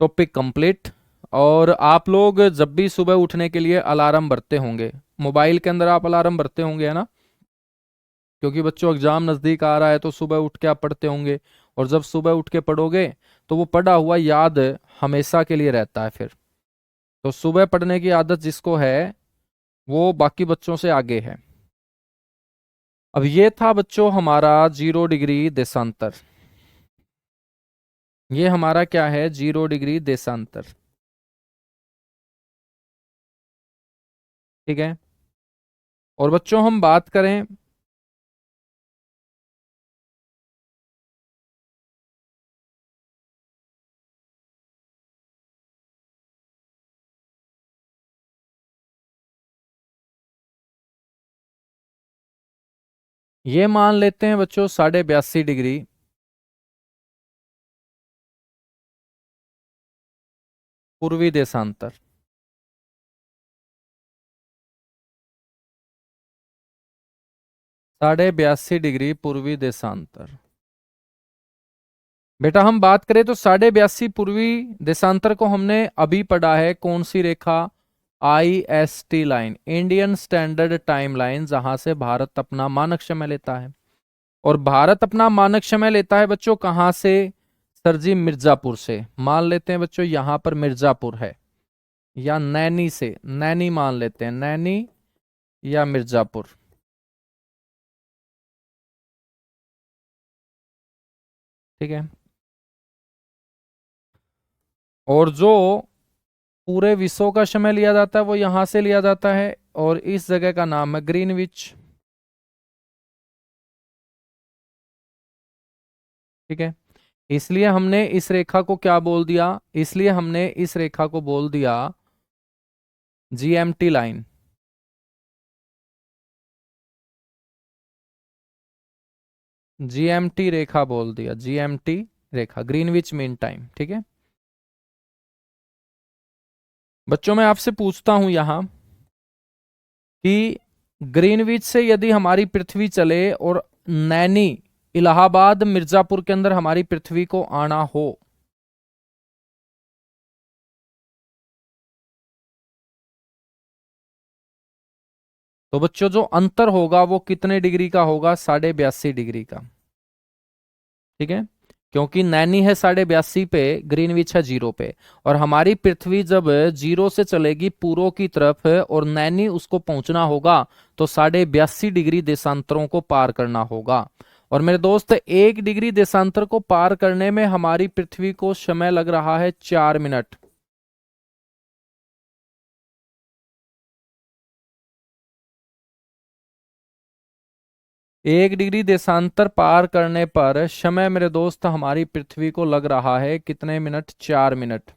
टॉपिक कंप्लीट। और आप लोग जब भी सुबह उठने के लिए अलार्म भरते होंगे, मोबाइल के अंदर आप अलार्म भरते होंगे, है ना? क्योंकि बच्चों एग्जाम नजदीक आ रहा है तो सुबह उठ के आप पढ़ते होंगे। और जब सुबह उठ के पढ़ोगे तो वो पढ़ा हुआ याद हमेशा के लिए रहता है फिर। तो सुबह पढ़ने की आदत जिसको है वो बाकी बच्चों से आगे है। अब ये था बच्चों हमारा 0 डिग्री देशांतर। ये हमारा क्या है, 0 डिग्री देशांतर। ठीक है। और बच्चों हम बात करें, ये मान लेते हैं बच्चों 82.5 डिग्री पूर्वी देशांतर। 82.5 डिग्री पूर्वी देशांतर। बेटा हम बात करें तो 82.5 पूर्वी देशांतर को हमने अभी पढ़ा है, कौन सी रेखा, IST line, Indian standard time line, जहां से भारत अपना मानक समय लेता है। और भारत अपना मानक समय लेता है बच्चों कहां से, सर जी मिर्जापुर से। मान लेते हैं बच्चों यहां पर मिर्जापुर है, या नैनी से, नैनी मान लेते हैं, नैनी या मिर्जापुर। ठीक है। और जो पूरे विश्व का समय लिया जाता है वो यहां से लिया जाता है, और इस जगह का नाम है ग्रीनविच। ठीक है। इसलिए हमने इस रेखा को क्या बोल दिया, इसलिए हमने इस रेखा को बोल दिया GMT लाइन। GMT रेखा बोल दिया, GMT रेखा, ग्रीनविच मीन टाइम। ठीक है। बच्चों मैं आपसे पूछता हूं यहां कि ग्रीनविच से यदि हमारी पृथ्वी चले और नैनी, इलाहाबाद, मिर्जापुर के अंदर हमारी पृथ्वी को आना हो, तो बच्चों जो अंतर होगा वो कितने डिग्री का होगा, 82.5 डिग्री का। ठीक है। क्योंकि नैनी है 82.5 पे, ग्रीनविच है 0 पे, और हमारी पृथ्वी जब 0 से चलेगी पूर्व की तरफ और नैनी उसको पहुंचना होगा तो 82.5 डिग्री देशांतरों को पार करना होगा। और मेरे दोस्त 1 डिग्री देशांतर को पार करने में हमारी पृथ्वी को समय लग रहा है 4 मिनट। 1 डिग्री देशांतर पार करने पर समय मेरे दोस्त हमारी पृथ्वी को लग रहा है कितने मिनट, 4 मिनट।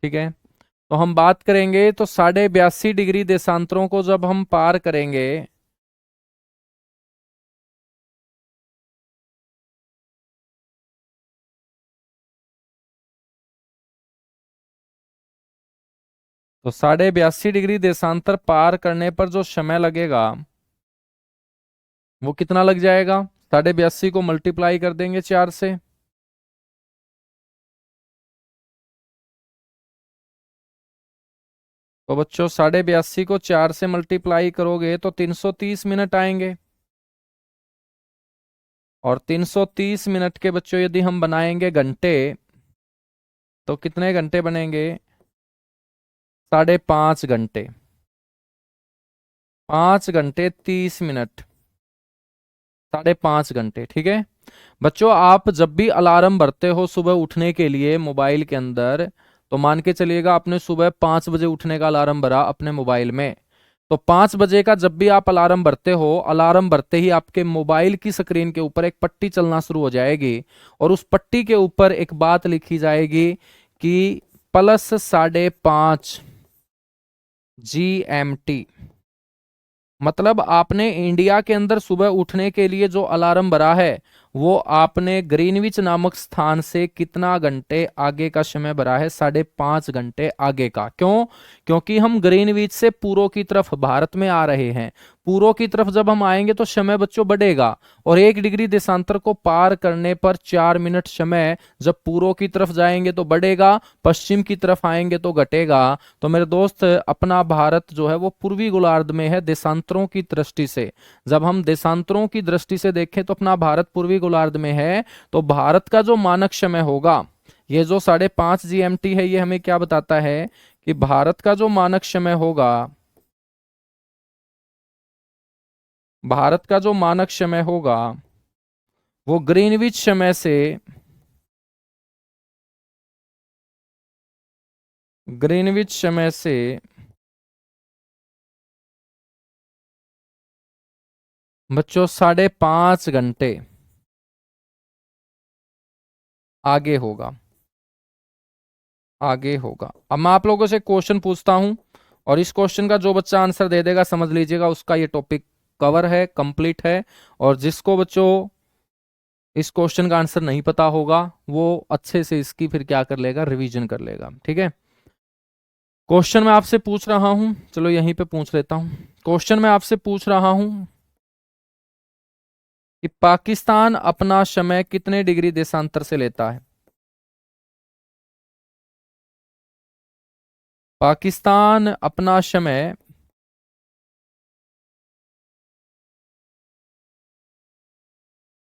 ठीक है। तो हम बात करेंगे तो 82.5 डिग्री देशांतरों को जब हम पार करेंगे, तो 82.5 डिग्री देशांतर पार करने पर जो समय लगेगा वो कितना लग जाएगा, 82.5 को मल्टीप्लाई कर देंगे 4 से, तो बच्चों 82.5 को 4 से मल्टीप्लाई करोगे तो 330 मिनट आएंगे। और 330 मिनट के बच्चों यदि हम बनाएंगे घंटे, तो कितने घंटे बनेंगे, 5.5 घंटे। 5 घंटे 30 मिनट, 5.5 घंटे। ठीक है। बच्चों आप जब भी अलार्म भरते हो सुबह उठने के लिए मोबाइल के अंदर, तो मान के चलिएगा आपने सुबह 5 बजे उठने का अलार्म भरा अपने मोबाइल में, तो 5 बजे का जब भी आप अलार्म भरते हो, अलार्म भरते ही आपके मोबाइल की स्क्रीन के ऊपर एक पट्टी चलना शुरू हो जाएगी, और उस पट्टी के ऊपर एक बात लिखी जाएगी कि +5:30 GMT। मतलब आपने इंडिया के अंदर सुबह उठने के लिए जो अलार्म भरा है वो आपने ग्रीनविच नामक स्थान से कितना घंटे आगे का समय भरा है? 5.5 घंटे आगे का। क्यों? क्योंकि हम ग्रीनविच से पूर्व की तरफ भारत में आ रहे हैं। पूर्व की तरफ जब हम आएंगे तो समय बच्चों बढ़ेगा, और 1 डिग्री देशांतर को पार करने पर 4 मिनट समय जब पूर्व की तरफ जाएंगे तो बढ़ेगा, पश्चिम की तरफ आएंगे तो घटेगा। तो मेरे दोस्त, अपना भारत जो है वो पूर्वी गोलार्ध में है देशांतरों की दृष्टि से। जब हम देशांतरों की दृष्टि से देखें तो अपना भारत पूर्वी गोलार्ध में है। तो भारत का जो मानक समय होगा, ये जो 5.5 GMT है, ये हमें क्या बताता है कि भारत का जो मानक समय होगा, भारत का जो मानक समय होगा वो ग्रीनविच समय से, ग्रीनविच समय से बच्चों 5.5 घंटे आगे होगा, आगे होगा। अब मैं आप लोगों से क्वेश्चन पूछता हूं, और इस क्वेश्चन का जो बच्चा आंसर दे देगा समझ लीजिएगा उसका ये टॉपिक कवर है, कंप्लीट है। और जिसको बच्चों इस क्वेश्चन का आंसर नहीं पता होगा वो अच्छे से इसकी फिर क्या कर लेगा, रिवीजन कर लेगा। ठीक है, क्वेश्चन मैं आपसे पूछ रहा हूं, चलो यहीं पे पूछ लेता हूं। क्वेश्चन मैं आपसे पूछ रहा हूं कि पाकिस्तान अपना समय कितने डिग्री देशांतर से लेता है? पाकिस्तान अपना समय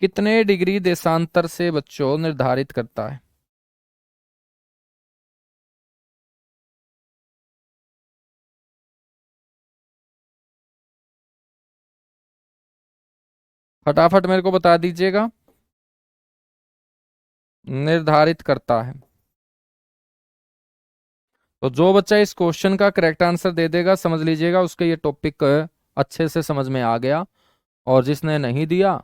कितने डिग्री देशांतर से बच्चों निर्धारित करता है? फटाफट मेरे को बता दीजिएगा। निर्धारित करता है। तो जो बच्चा इस क्वेश्चन का करेक्ट आंसर दे देगा समझ लीजिएगा उसके ये टॉपिक अच्छे से समझ में आ गया। और जिसने नहीं दिया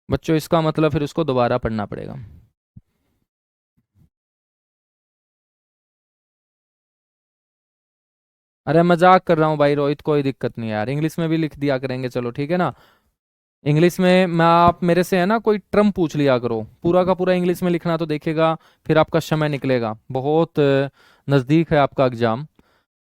बच्चों, इसका मतलब फिर उसको दोबारा पढ़ना पड़ेगा। अरे मजाक कर रहा हूँ भाई रोहित, कोई दिक्कत नहीं है यार, इंग्लिश में भी लिख दिया करेंगे, चलो ठीक है ना। इंग्लिश में मैं, आप मेरे से है ना कोई टर्म पूछ लिया करो, पूरा का पूरा इंग्लिश में लिखना तो देखिएगा फिर आपका समय निकलेगा। बहुत नजदीक है आपका एग्जाम।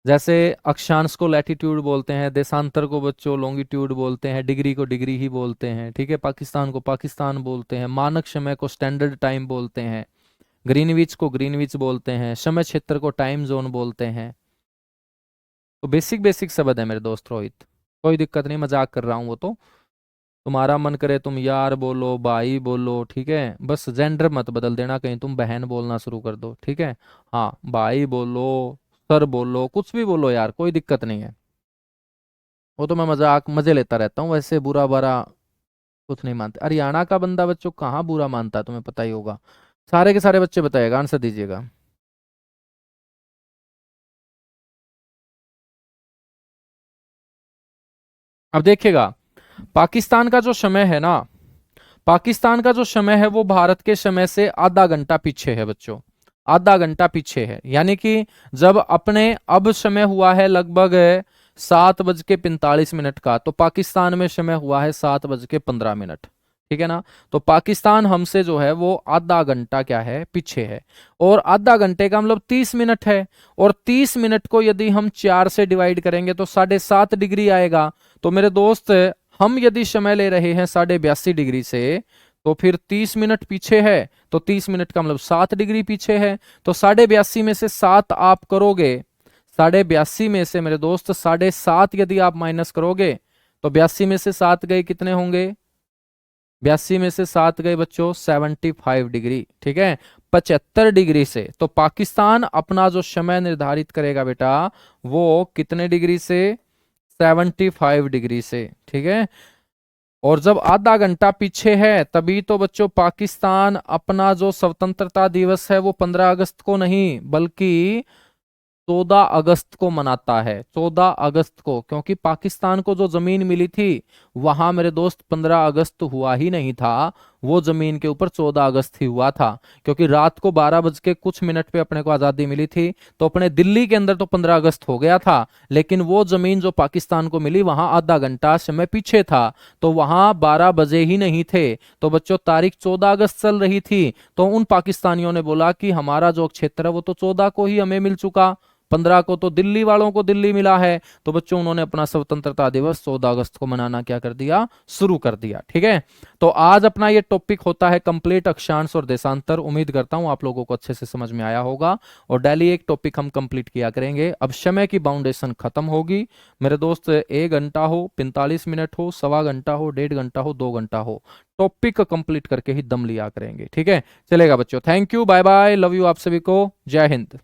जैसे अक्षांश को लैटिट्यूड बोलते हैं, देशांतर को बच्चों लॉन्गिट्यूड बोलते हैं, डिग्री को डिग्री ही बोलते हैं, ठीक है, पाकिस्तान को पाकिस्तान बोलते हैं, मानक समय को स्टैंडर्ड टाइम बोलते हैं, ग्रीनविच को ग्रीनविच बोलते हैं, समय क्षेत्र को टाइम जोन बोलते हैं। तो बेसिक बेसिक शब्द है मेरे दोस्त रोहित, कोई दिक्कत नहीं, मजाक कर रहा हूँ वो तो। तुम्हारा मन करे तुम यार बोलो, भाई बोलो, ठीक है, बस जेंडर मत बदल देना, कहीं तुम बहन बोलना शुरू कर दो, ठीक है। हाँ, भाई बोलो, सर बोलो, कुछ भी बोलो यार, कोई दिक्कत नहीं है। वो तो मैं मजाक मजे लेता रहता हूँ, वैसे बुरा बारा कुछ नहीं मानते। हरियाणा का बंदा बच्चों कहाँ बुरा मानता है, तुम्हें पता ही होगा। सारे के सारे बच्चे बताएगा, आंसर दीजिएगा। अब देखिएगा, पाकिस्तान का जो समय है ना, पाकिस्तान का जो समय है वो भारत के समय से आधा घंटा पीछे है बच्चों, आधा घंटा पीछे है। यानी कि जब अपने अब समय हुआ है लगभग 7:45 का, तो पाकिस्तान में समय हुआ है 7:15। ठीक है ना। तो पाकिस्तान हमसे जो है वो आधा घंटा क्या है, पीछे है। और आधा घंटे का मतलब 30 मिनट है, और 30 मिनट को यदि हम 4 से डिवाइड करेंगे तो 7.5 डिग्री आएगा। तो मेरे दोस्त, हम यदि समय ले रहे हैं 82.5 डिग्री से, तो फिर 30 मिनट पीछे है, तो 30 मिनट का मतलब 7 डिग्री पीछे है। तो 82.5 में से 7 आप करोगे, 82.5 में से मेरे दोस्त 7.5 यदि आप माइनस करोगे तो 82 में से 7 गए, कितने होंगे? 82 में से 7 गए बच्चों 75 डिग्री, ठीक है, 75 डिग्री से। तो पाकिस्तान अपना जो समय निर्धारित करेगा बेटा, वो कितने डिग्री से? 75 डिग्री से, ठीक है। और जब आधा घंटा पीछे है तभी तो बच्चों पाकिस्तान अपना जो स्वतंत्रता दिवस है वो 15 अगस्त को नहीं बल्कि 14 अगस्त को मनाता है, 14 अगस्त को। क्योंकि पाकिस्तान को जो जमीन मिली थी वहां मेरे दोस्त 15 अगस्त हुआ ही नहीं था, वो जमीन के ऊपर 14 अगस्त ही हुआ था, क्योंकि रात को 12 बज के कुछ मिनट पे अपने को आजादी मिली थी। तो अपने दिल्ली के अंदर तो 15 अगस्त हो गया था, लेकिन वो जमीन जो पाकिस्तान को मिली वहां आधा घंटा समय पीछे था, तो वहां 12 बजे ही नहीं थे। तो बच्चों तारीख 14 अगस्त चल रही थी, तो उन पाकिस्तानियों ने बोला कि हमारा जो क्षेत्र है वो तो 14 को ही हमें मिल चुका, 15 को तो दिल्ली वालों को दिल्ली मिला है। तो बच्चों उन्होंने अपना स्वतंत्रता दिवस 14 अगस्त को मनाना क्या कर दिया, शुरू कर दिया। ठीक है, तो आज अपना ये टॉपिक होता है कंप्लीट अक्षांश और देशांतर। उम्मीद करता हूं आप लोगों को अच्छे से समझ में आया होगा, और डेली एक टॉपिक हम कंप्लीट किया करेंगे। अब समय की बाउंडेशन खत्म होगी मेरे दोस्त, 1 घंटा हो, 45 मिनट हो, सवा घंटा हो, 1.5 घंटा हो, 2 घंटा हो, टॉपिक कंप्लीट करके ही दम लिया करेंगे। ठीक है, चलेगा बच्चों, thank you, bye bye, love you आप सभी को, जय हिंद।